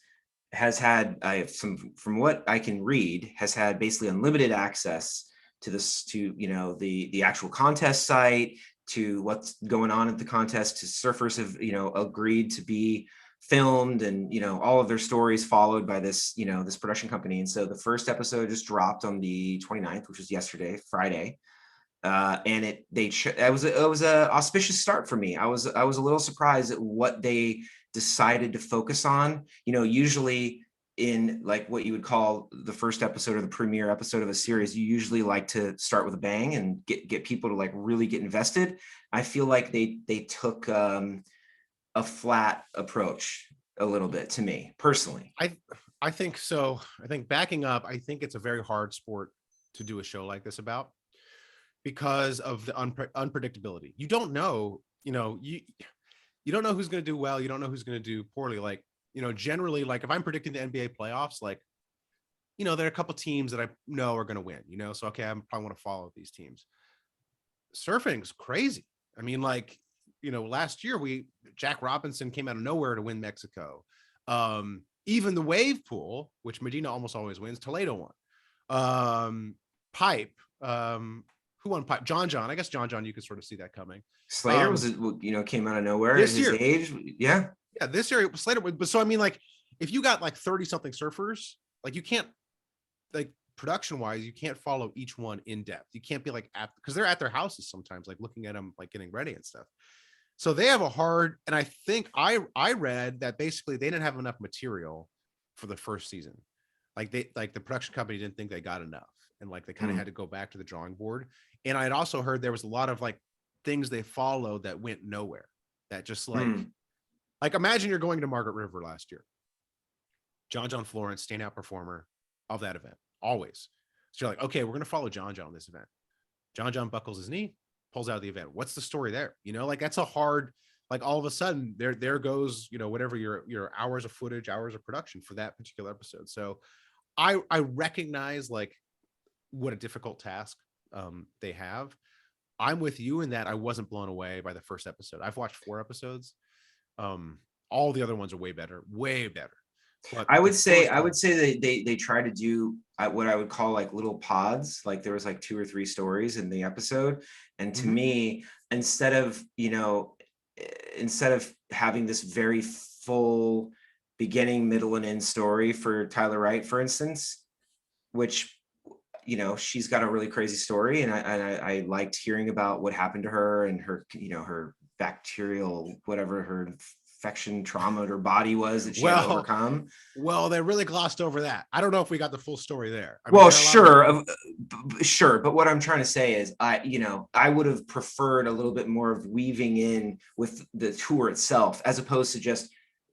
has had, from what I can read, has had basically unlimited access to this, to, you know, the actual contest site, to what's going on at the contest, to surfers have, you know, agreed to be filmed, and, you know, all of their stories followed by this, you know, this production company. And so the first episode just dropped on the 29th, which was yesterday, Friday. And it was a auspicious start for me. I was a little surprised at what they decided to focus on. You know, usually in like what you would call the first episode or the premiere episode of a series, you usually like to start with a bang and get people to like really get invested. I feel like they took a flat approach a little bit, to me personally. I think so. I think backing up, I think it's a very hard sport to do a show like this about, because of the unpredictability. You don't know, you know, you don't know who's going to do well. You don't know who's going to do poorly. Like, you know, generally, like if I'm predicting the NBA playoffs, like, you know, there are a couple teams that I know are going to win, you know, so, okay, I probably want to follow these teams. Surfing's crazy. I mean, like, you know, last year Jack Robinson came out of nowhere to win Mexico. Even the wave pool, which Medina almost always wins, Toledo won. Pipe, who won pipe? John. I guess John, you could sort of see that coming. Slater was, you know, came out of nowhere this at his year. age. Yeah. Yeah. This year Slater. But so, I mean, like if you got like 30 something surfers, like you can't, like production wise, you can't follow each one in depth. You can't be like because they're at their houses sometimes, like looking at them, like getting ready and stuff. So they have a hard, and I think I read that basically they didn't have enough material for the first season. Like the production company didn't think they got enough. And like they kind of had to go back to the drawing board. And I'd also heard there was a lot of like things they followed that went nowhere. That just like imagine you're going to Margaret River last year. John Florence, standout performer of that event, always. So you're like, okay, we're gonna follow John on this event. John buckles his knee, pulls out of the event. What's the story there? You know, like that's a hard, like all of a sudden there goes, you know, whatever your hours of footage, hours of production for that particular episode. So I recognize like what a difficult task they have. I'm with you in that I wasn't blown away by the first episode. I've watched 4 episodes. All the other ones are way better. But I would say they try to do what I would call like little pods. Like there was like 2 or 3 stories in the episode. And to me, instead of having this very full beginning, middle, and end story for Tyler Wright, for instance, which, you know, she's got a really crazy story, and I liked hearing about what happened to her and her, you know, her bacterial, whatever her infection trauma to her body was that she had to overcome. Well, they really glossed over that. I don't know if we got the full story there. I mean, sure. But what I'm trying to say is, I would have preferred a little bit more of weaving in with the tour itself, as opposed to just,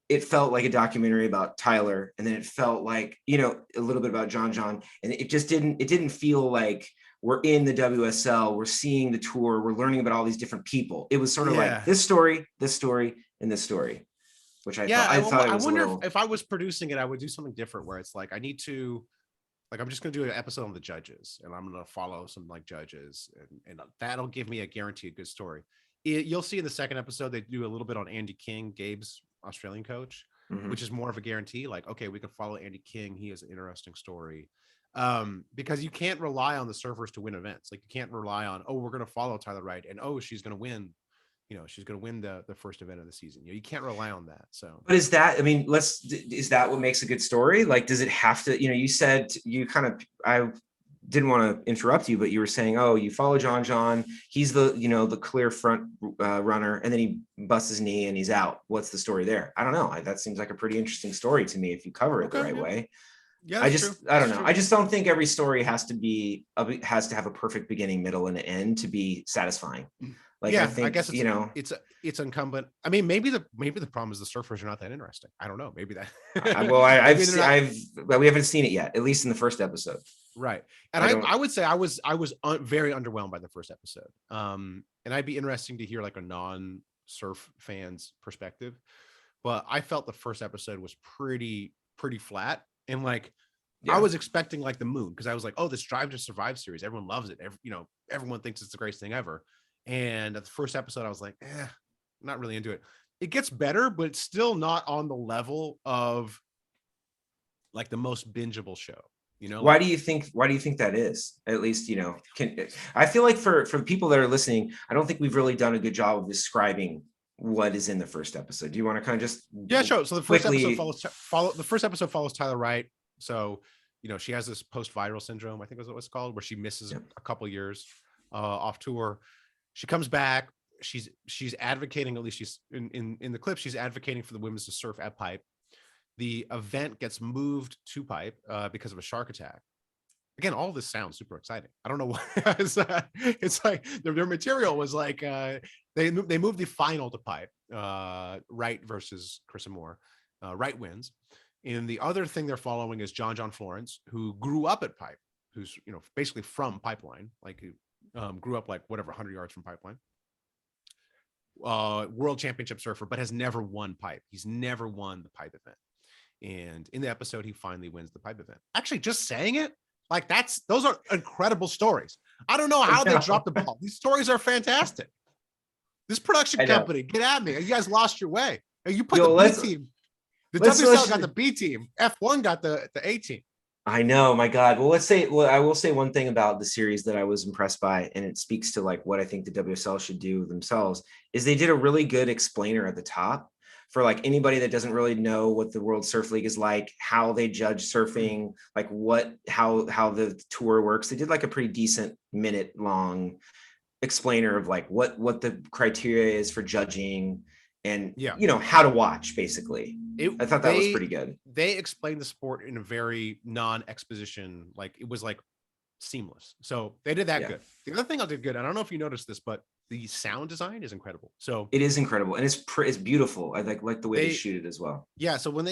it felt like a documentary about Tyler, and then it felt like, you know, a little bit about John, and it didn't feel like we're in the WSL, we're seeing the tour, we're learning about all these different people. It was sort of like this story, and this story, which I wonder if I was producing it, I would do something different, where it's like, I need to, like, I'm just going to do an episode on the judges, and I'm going to follow some like judges, and that'll give me a guaranteed good story. You'll see in the second episode, they do a little bit on Andy King, Gabe's Australian coach, which is more of a guarantee. Like, okay, we can follow Andy King. He has an interesting story. Because you can't rely on the surfers to win events. Like, you can't rely on, oh, we're going to follow Tyler Wright, and oh, she's going to win. You know, she's going to win the first event of the season. You can't rely on that. So, but is that what makes a good story? Like, does it have to, you know, you said I didn't want to interrupt you, but you were saying, oh, you follow John, he's the, you know, the clear front runner, and then he busts his knee and he's out. What's the story there? I don't know. That seems like a pretty interesting story to me if you cover it the right way. Yeah, I don't know. I just don't think every story has to have a perfect beginning, middle, and end to be satisfying. Like, yeah, I think, I guess it's, you know, it's incumbent. I mean, maybe the problem is the surfers are not that interesting. I don't know. Maybe that. We haven't seen it yet, at least in the first episode. Right. And I would say I was very underwhelmed by the first episode. And I'd be interesting to hear like a non-surf fan's perspective, but I felt the first episode was pretty flat. And like, I was expecting like the moon, because I was like, oh, this Drive to Survive series, everyone loves it. Everyone thinks it's the greatest thing ever. And at the first episode, I was like, not really into it. It gets better, but it's still not on the level of like the most bingeable show. You know, why do you think that is? At least, you know, I feel like for people that are listening, I don't think we've really done a good job of describing what is in the first episode. Do you want to kind of just sure. So the first episode follows Tyler Wright. So, you know, she has this post-viral syndrome, I think is what it's called, where she misses a couple years off tour. She comes back. She's advocating, at least she's in the clip, she's advocating for the women to surf at Pipe. The event gets moved to Pipe because of a shark attack. Again, all this sounds super exciting. I don't know why. It's like their material was like they moved the final to Pipe, Wright versus Chris Moore. Wright wins. And the other thing they're following is John Florence, who grew up at Pipe, who's, you know, basically from Pipeline, like who grew up like whatever 100 yards from Pipeline. World championship surfer, but has never won Pipe. He's never won the Pipe event. And in the episode, he finally wins the Pipe event. Actually, just saying it, like those are incredible stories. I don't know how they dropped the ball. These stories are fantastic. This production company, get at me. You guys lost your way. You put the B team. The WSL got the B team. F1 got the A team. I know, my God. Well, I will say one thing about the series that I was impressed by, and it speaks to like what I think the WSL should do themselves, is they did a really good explainer at the top for like anybody that doesn't really know what the World Surf League is like, how they judge surfing, like how the tour works. They did like a pretty decent minute long explainer of like what the criteria is for judging and you know how to watch basically. I thought that was pretty good. They explained the sport in a very non-exposition, like it was like seamless. So they did that good. The other thing I did good, I don't know if you noticed this, but the sound design is incredible. So it is incredible, and it's beautiful. I like the way they shoot it as well. Yeah, so when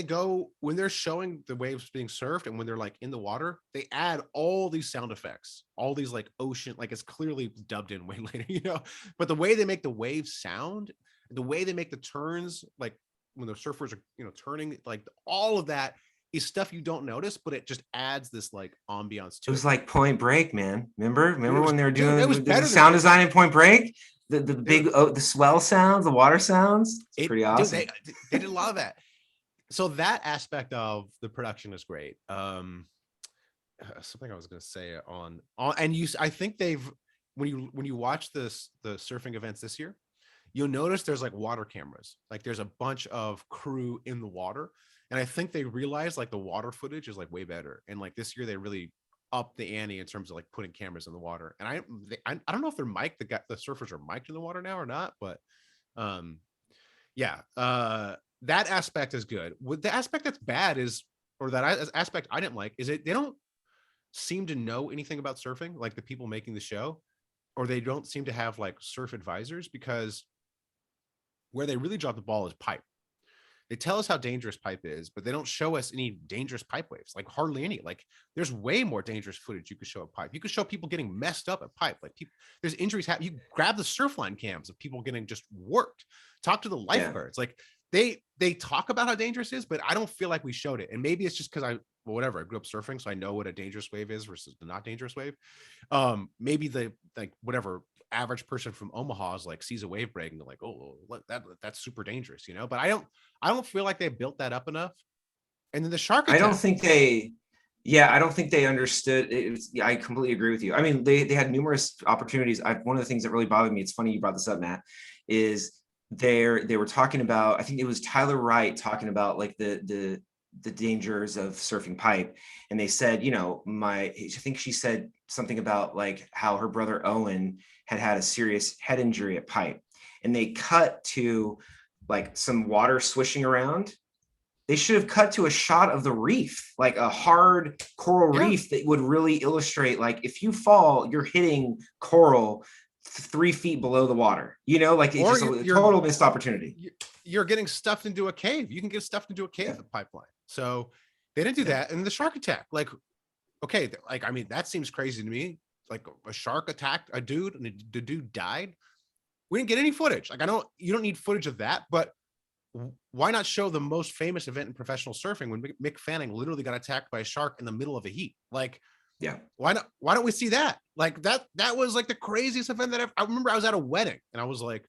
they're showing the waves being surfed and when they're like in the water, they add all these sound effects, all these like ocean, like it's clearly dubbed in way later, you know. But the way they make the waves sound, the way they make the turns, like when the surfers are, you know, turning, like all of that is stuff you don't notice, but it just adds this like ambiance to it. It was like Point Break, man. Remember when they were doing the sound design in Point Break? The big the swell sounds, the water sounds. It's pretty awesome. Dude, they did a lot of that. So that aspect of the production is great. Something I was going to say on and I think they've when you watch the surfing events this year, you'll notice there's like water cameras. Like there's a bunch of crew in the water. And I think they realized like the water footage is like way better. And like this year they really upped the ante in terms of like putting cameras in the water. And I don't know if they're mic'd, the surfers are mic'd in the water now or not, but that aspect is good. What the aspect that's bad is, or that aspect I didn't like, is they don't seem to know anything about surfing, like the people making the show, or they don't seem to have like surf advisors, because where they really drop the ball is Pipe. They tell us how dangerous Pipe is, but they don't show us any dangerous Pipe waves, like hardly any. Like there's way more dangerous footage you could show at Pipe. You could show people getting messed up at Pipe. Like there's injuries happening. You grab the Surfline cams of people getting just worked. Talk to the lifeguards. Like they talk about how dangerous it is, but I don't feel like we showed it. And maybe it's just because I grew up surfing, so I know what a dangerous wave is versus the not dangerous wave. Maybe the average person from Omaha is like sees a wave break and they're like, oh, that's super dangerous, you know. But I don't feel like they built that up enough. And then the shark attack, I don't think they understood it. I completely agree with you. I mean, they had numerous opportunities. One of the things that really bothered me, it's funny you brought this up, Matt, is they were talking about, I think it was Tyler Wright talking about like the dangers of surfing Pipe, and they said, you know, I think she said something about like how her brother Owen had a serious head injury at Pipe, and they cut to like some water swishing around. They should have cut to a shot of the reef, like a hard coral reef that would really illustrate, like if you fall, you're hitting coral 3 feet below the water, you know, like it's just a total missed opportunity. You're getting stuffed into a cave. You can get stuffed into a cave at Pipeline. So they didn't do that. And the shark attack, like, okay, like, I mean, that seems crazy to me. Like a shark attacked a dude and the dude died. We didn't get any footage. Like, you don't need footage of that, but why not show the most famous event in professional surfing when Mick Fanning literally got attacked by a shark in the middle of a heat? Like, why don't we see that? Like that was like the craziest event that I remember. I was at a wedding and I was like,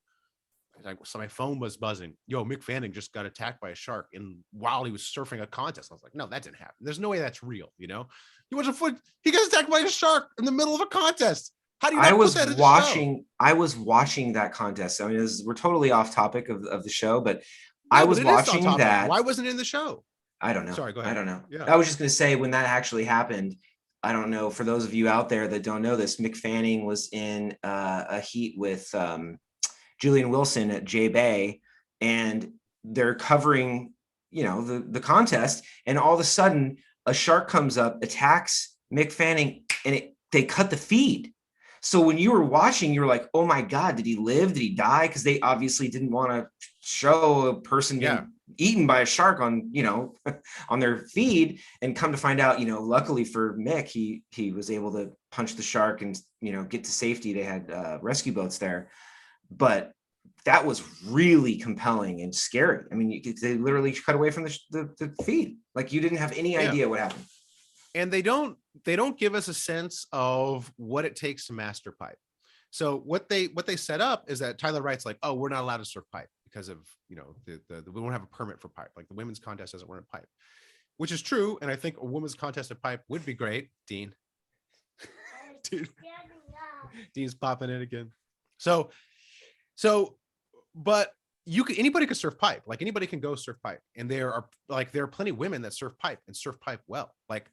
So my phone was buzzing. Yo, Mick Fanning just got attacked by a shark while he was surfing a contest. I was like, no, that didn't happen. There's no way that's real. You know, he got attacked by a shark in the middle of a contest. How do you not put that in the show? I was watching that contest. I mean, we're totally off topic of the show, but I was watching that. Why wasn't it in the show? I don't know. Sorry, go ahead. I don't know. Yeah. I was just going to say, when that actually happened, I don't know. For those of you out there that don't know this, Mick Fanning was in a heat with Julian Wilson at J-Bay, and they're covering, the contest, and all of a sudden a shark comes up, attacks Mick Fanning, and they cut the feed. So when you were watching, you were like, oh my God, did he live? Did he die? Because they obviously didn't want to show a person being eaten by a shark on, on their feed. And come to find out, luckily for Mick, he was able to punch the shark and, get to safety. They had rescue boats there. But that was really compelling and scary. I mean, they literally cut away from the feed. Like, you didn't have any idea what happened. And they don't give us a sense of what it takes to master pipe. So what they set up is that Tyler Wright's like, oh, we're not allowed to surf pipe because of, we don't have a permit for pipe. Like, the women's contest doesn't run a pipe, which is true. And I think a women's contest at pipe would be great. Dean. Dude. Dean's popping in again. But anybody can surf pipe. Like, anybody can go surf pipe. And there are plenty of women that surf pipe and surf pipe well. Like,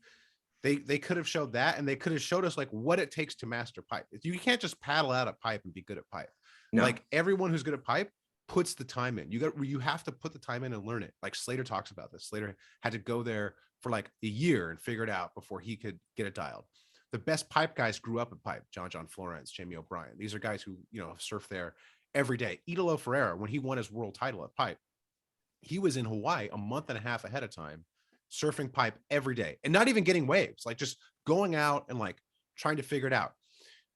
they could have showed that, and they could have showed us like what it takes to master pipe. You can't just paddle out at pipe and be good at pipe. No. Like, everyone who's good at pipe puts the time in. You have to put the time in and learn it. Like, Slater talks about this. Slater had to go there for like a year and figure it out before he could get it dialed. The best pipe guys grew up at pipe. John Florence, Jamie O'Brien. These are guys who, have surfed there every day. Italo Ferreira, when he won his world title at pipe, he was in Hawaii a month and a half ahead of time, surfing pipe every day and not even getting waves, like just going out and like trying to figure it out.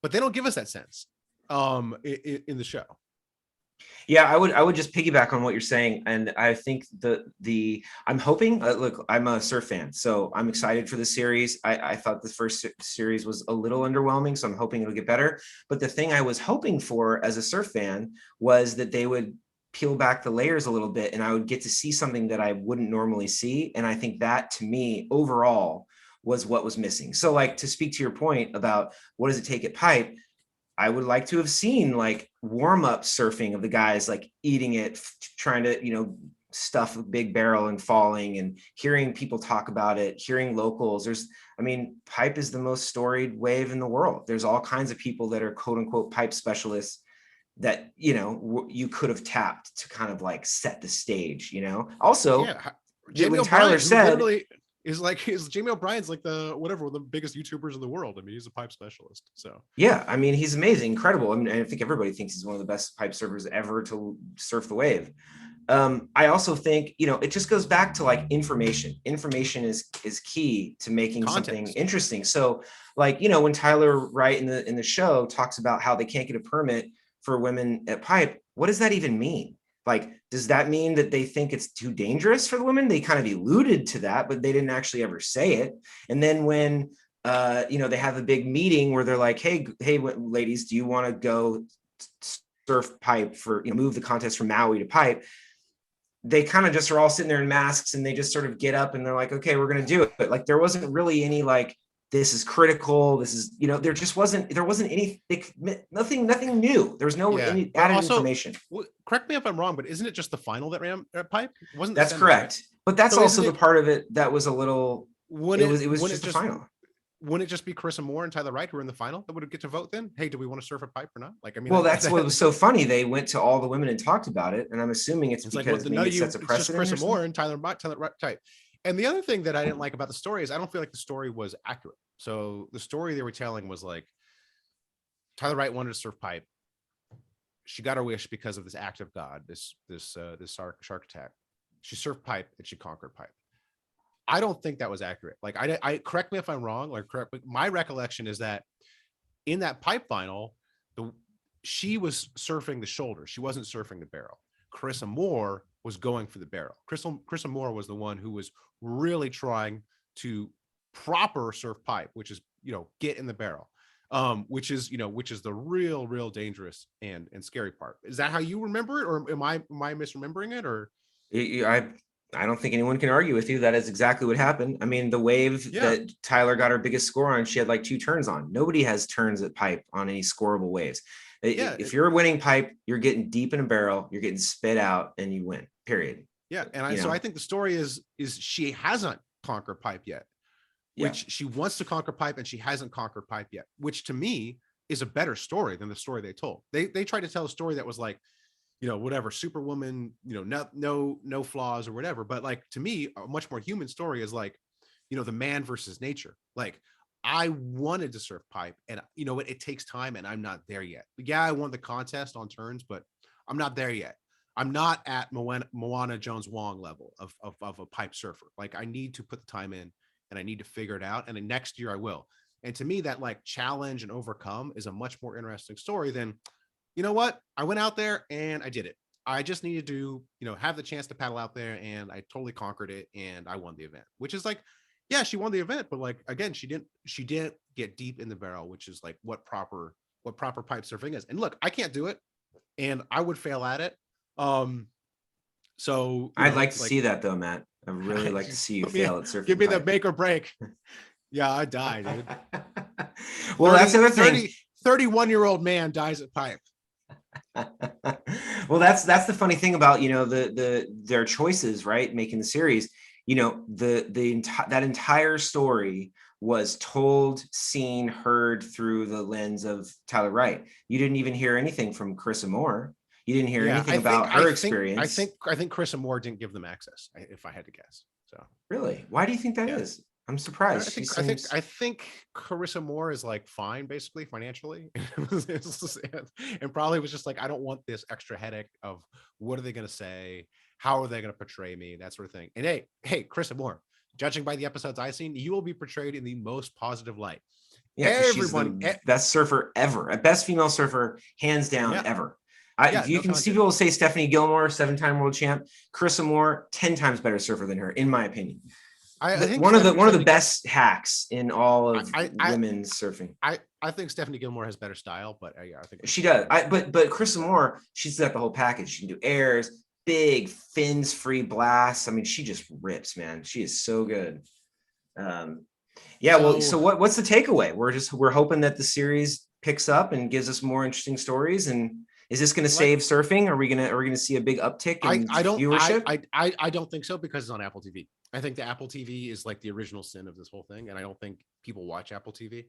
But they don't give us that sense in the show. Yeah, I would just piggyback on what you're saying. And I think I'm hoping, look, I'm a surf fan, so I'm excited for the series. I thought the first series was a little underwhelming, so I'm hoping it'll get better. But the thing I was hoping for as a surf fan was that they would peel back the layers a little bit and I would get to see something that I wouldn't normally see. And I think that, to me, overall was what was missing. So, like, to speak to your point about what does it take at pipe, I would like to have seen like warm-up surfing of the guys like eating it, trying to, stuff a big barrel and falling, and hearing people talk about it, hearing locals. Pipe is the most storied wave in the world. There's all kinds of people that are quote unquote pipe specialists that, you could have tapped to kind of like set the stage, Also, when Tyler said, is Jamie O'Brien's like one of the biggest YouTubers in the world. I mean, he's a pipe specialist. So yeah, I mean, he's amazing, incredible. I mean, I think everybody thinks he's one of the best pipe surfers ever to surf the wave. I also think, it just goes back to like information. Information is key to making something interesting. So like, when Tyler Wright in the show talks about how they can't get a permit for women at pipe, what does that even mean? Like, does that mean that they think it's too dangerous for the women? They kind of alluded to that, but they didn't actually ever say it. And then when, they have a big meeting where they're like, hey, ladies, do you want to go surf pipe for, move the contest from Maui to pipe? They kind of just are all sitting there in masks, and they just sort of get up and they're like, okay, we're going to do it. But like, there wasn't really any like, this is critical. This is, there wasn't nothing new. There was no any added information. Correct me if I'm wrong, but isn't it just the final that ran at pipe? That's correct. Right? But that's also the part of it that was a little, it was just the final. Wouldn't it just be Carissa Moore and Tyler Wright who were in the final that would get to vote then? Hey, do we want to surf a pipe or not? Like, I mean, that's what was so funny. They went to all the women and talked about it. And I'm assuming it's because maybe it sets a precedent. It's just Carissa Moore and Tyler Wright. And the other thing that I didn't like about the story is I don't feel like the story was accurate. So the story they were telling was like, Tyler Wright wanted to surf pipe. She got her wish because of this act of God, this shark attack. She surfed pipe and she conquered pipe. I don't think that was accurate. Like, I correct me if I'm wrong. Like, my recollection is that in that pipe final, she was surfing the shoulder. She wasn't surfing the barrel. Carissa Moore was going for the barrel. Carissa Moore was the one who was really trying to proper surf pipe, which is, get in the barrel. which is the real dangerous and scary part. Is that how you remember it, or am I misremembering it? Or I don't think anyone can argue with you. That is exactly what happened. I mean, the wave that Tyler got her biggest score on, she had like 2 turns on. Nobody has turns at pipe on any scoreable waves. If you're winning pipe, you're getting deep in a barrel, you're getting spit out, and you win. Period. Yeah, and so I think the story is she hasn't conquered pipe yet, which she wants to conquer pipe, and she hasn't conquered pipe yet, which to me is a better story than the story they told. They tried to tell a story that was like, whatever, Superwoman, no flaws or whatever. But like, to me, a much more human story is like, the man versus nature. Like, I wanted to surf pipe, and it takes time, and I'm not there yet. Yeah, I won the contest on turns, but I'm not there yet. I'm not at Moana Jones Wong level of a pipe surfer. Like, I need to put the time in, and I need to figure it out. And then next year I will. And to me, that like challenge and overcome is a much more interesting story than, what? I went out there and I did it. I just needed to, have the chance to paddle out there, and I totally conquered it, and I won the event, which is like, yeah, she won the event, but like, again, she didn't get deep in the barrel, which is like what proper pipe surfing is. And look, I can't do it, and I would fail at it. So I'd like to see that though, Matt. I'd really like to see you fail at surfing. Give me the make or break. Yeah, I die, dude. Well, that's the other thing. 31-year-old man dies at pipe. Well, that's the funny thing about their choices, right? Making the series, that entire story was told, seen, heard through the lens of Tyler Wright. You didn't even hear anything from Carissa Moore. You didn't hear anything about her experience. I think Carissa Moore didn't give them access, if I had to guess. So really, why do you think that is? I'm surprised. I think Carissa Moore is like fine, basically financially, and probably was just like, I don't want this extra headache of what are they going to say, how are they going to portray me, that sort of thing. And hey, Carissa Moore, judging by the episodes I've seen, you will be portrayed in the most positive light. Yeah, everyone, she's the best surfer ever, a best female surfer, hands down, ever. You can see people say Stephanie Gilmore, 7-time world champ. Carissa Moore, 10 times better surfer than her, in my opinion. I think one of the best hacks in all of women's surfing. I think Stephanie Gilmore has better style, but I think she does. But Carissa Moore, she's got the whole package. She can do airs, big fins, free blasts. I mean, she just rips, man. She is so good. So what's the takeaway? We're hoping that the series picks up and gives us more interesting stories. And is this going to save surfing? Are we gonna see a big uptick in viewership? I don't think so, because it's on Apple TV. I think the Apple TV is like the original sin of this whole thing, and I don't think people watch Apple TV,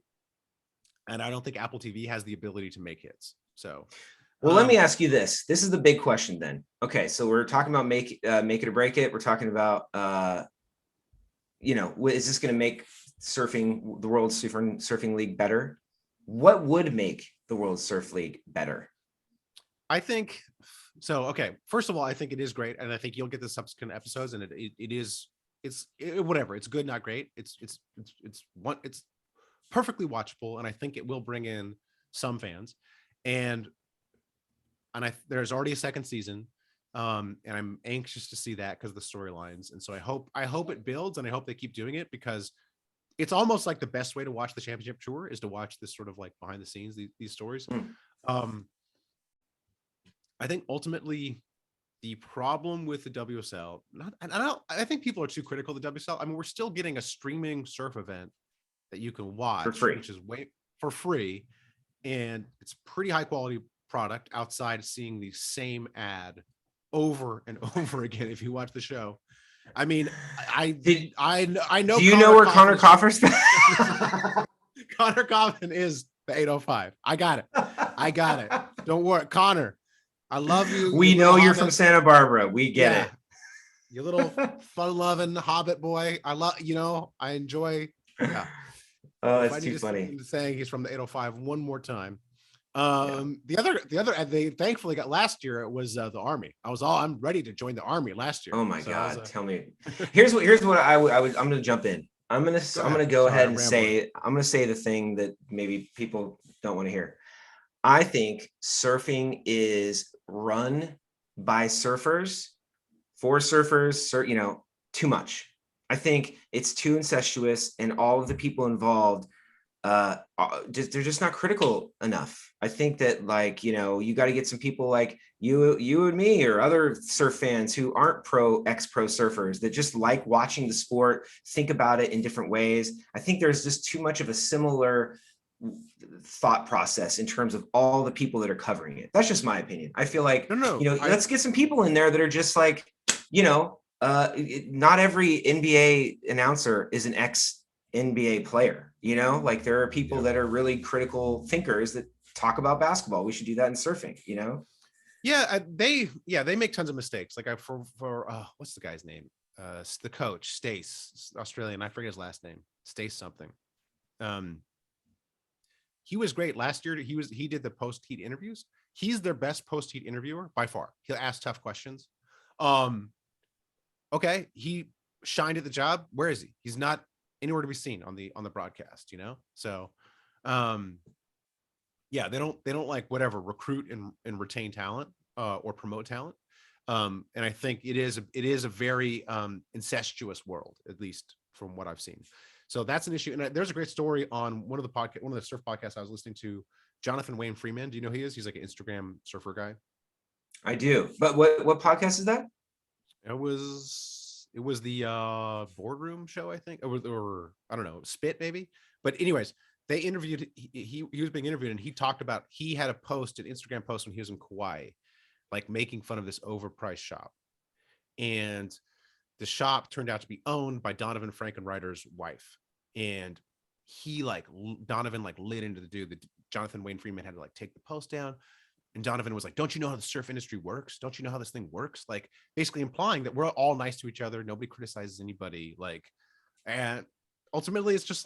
and I don't think Apple TV has the ability to make hits. So, well, let me ask you this. This is the big question then. Okay, so we're talking about make it or break it. We're talking about is this going to make surfing, the World Surfing League, better? What would make the World Surf League better? I think so. Okay, first of all, I think it is great, and I think you'll get the subsequent episodes, and it's whatever. It's good, not great. It's perfectly watchable, and I think it will bring in some fans. And there's already a second season, and I'm anxious to see that because of the storylines. And so I hope it builds, and I hope they keep doing it, because it's almost like the best way to watch the championship tour is to watch this sort of like behind the scenes, these stories. I think ultimately the problem with the WSL, I think people are too critical of the WSL. I mean, we're still getting a streaming surf event that you can watch for free, which is for free, and it's pretty high quality product outside of seeing the same ad over and over again. If you watch the show, I mean, I know. Do you know where Connor Coffer's? Connor Coffin is the 805. I got it. Don't worry, Connor. I love you. We know you're from Santa Barbara. We get it. You little fun-loving Hobbit boy. I love. I enjoy. Yeah. Oh, that's too funny. Saying he's from the 805 one more time. The other they thankfully got last year. It was the Army. I'm ready to join the Army last year. Oh my God! Tell me. Here's what I would. I'm going to jump in. I'm going to go ahead and say. I'm going to say the thing that maybe people don't want to hear. I think surfing is run by surfers for surfers. Too much. I think it's too incestuous, and all of the people involved they're just not critical enough. I think that, like, you know, you got to get some people like you and me or other surf fans who aren't ex-pro surfers that just like watching the sport, think about it in different ways. I think there's just too much of a similar thought process in terms of all the people that are covering it. That's just my opinion. I feel like, let's get some people in there that are just like, not every NBA announcer is an ex-NBA player, like there are people that are really critical thinkers that talk about basketball. We should do that in surfing, Yeah, they make tons of mistakes. Like for what's the guy's name? The coach, Stace, Australian. I forget his last name. Stace something. He was great last year. He did the post-heat interviews. He's their best post-heat interviewer by far. He'll ask tough questions. Okay, he shined at the job. Where is he? He's not anywhere to be seen on the broadcast, So yeah, they don't like whatever recruit and retain talent or promote talent. And I think it is a very incestuous world, at least from what I've seen. So that's an issue. And there's a great story on one of the surf podcasts I was listening to. Jonathan Wayne Freeman. Do you know who he is? He's like an Instagram surfer guy. I do. But what podcast is that? It was the boardroom show, I think, or I don't know, Spit maybe. But anyways, they interviewed. He was being interviewed, and he talked about he had an Instagram post when he was in Kauai, like making fun of this overpriced shop, and the shop turned out to be owned by Donovan Frankenreiter's wife, and Donovan lit into the dude. That Jonathan Wayne Freeman had to take the post down, and Donovan was like, "Don't you know how the surf industry works? Don't you know how this thing works?" Like basically implying that we're all nice to each other, nobody criticizes anybody. And ultimately, it's just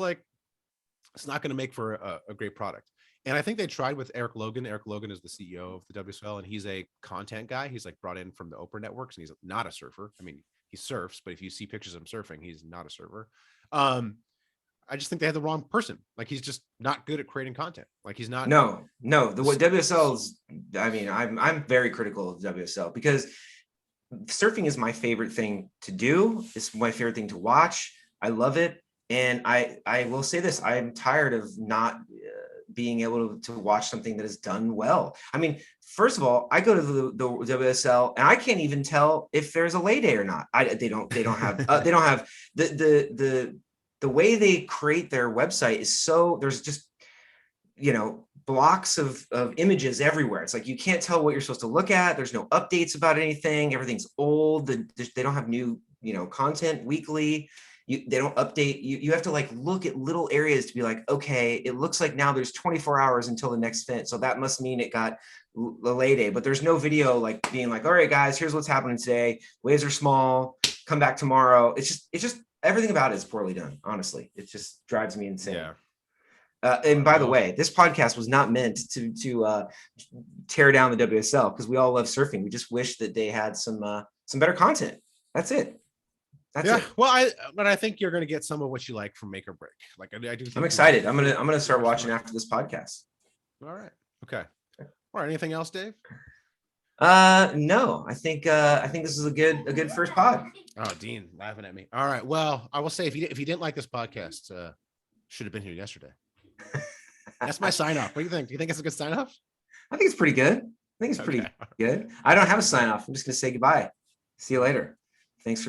it's not going to make for a great product. And I think they tried with Eric Logan. Eric Logan is the CEO of the WSL, and he's a content guy. He's brought in from the Oprah networks, and he's not a surfer. I mean, he surfs, but if you see pictures of him surfing, he's not a surfer. I just think they had the wrong person. He's just not good at creating content. He's not. No. What WSL's. I mean, I'm very critical of WSL because surfing is my favorite thing to do. It's my favorite thing to watch. I love it, and I will say this: I am tired of not being able to watch something that is done well. I mean, first of all, I go to the WSL and I can't even tell if there's a lay day or not. They don't have they don't have the way they create their website is so there's just blocks of images everywhere. It's you can't tell what you're supposed to look at. There's no updates about anything. Everything's old. They don't have new content weekly. They don't update. You have to look at little areas to be okay, it looks like now there's 24 hours until the next fit. So that must mean it got the lay day, but there's no video being all right, guys, here's what's happening today. Waves are small. Come back tomorrow. It's just everything about it is poorly done. Honestly, it just drives me insane. Yeah. And by the way, this podcast was not meant to tear down the WSL because we all love surfing. We just wish that they had some better content. That's it. That's it. Well, I think you're going to get some of what you like from Make or Break. I do. I'm excited. I'm gonna start watching after this podcast. All right. Okay. All right. Anything else, Dave? No. I think this is a good first pod. Oh, Dean laughing at me. All right. Well, I will say if you didn't like this podcast, should have been here yesterday. That's my sign off. What do you think? Do you think it's a good sign off? I think it's pretty good. I think it's pretty good. I don't have a sign off. I'm just gonna say goodbye. See you later. Thanks for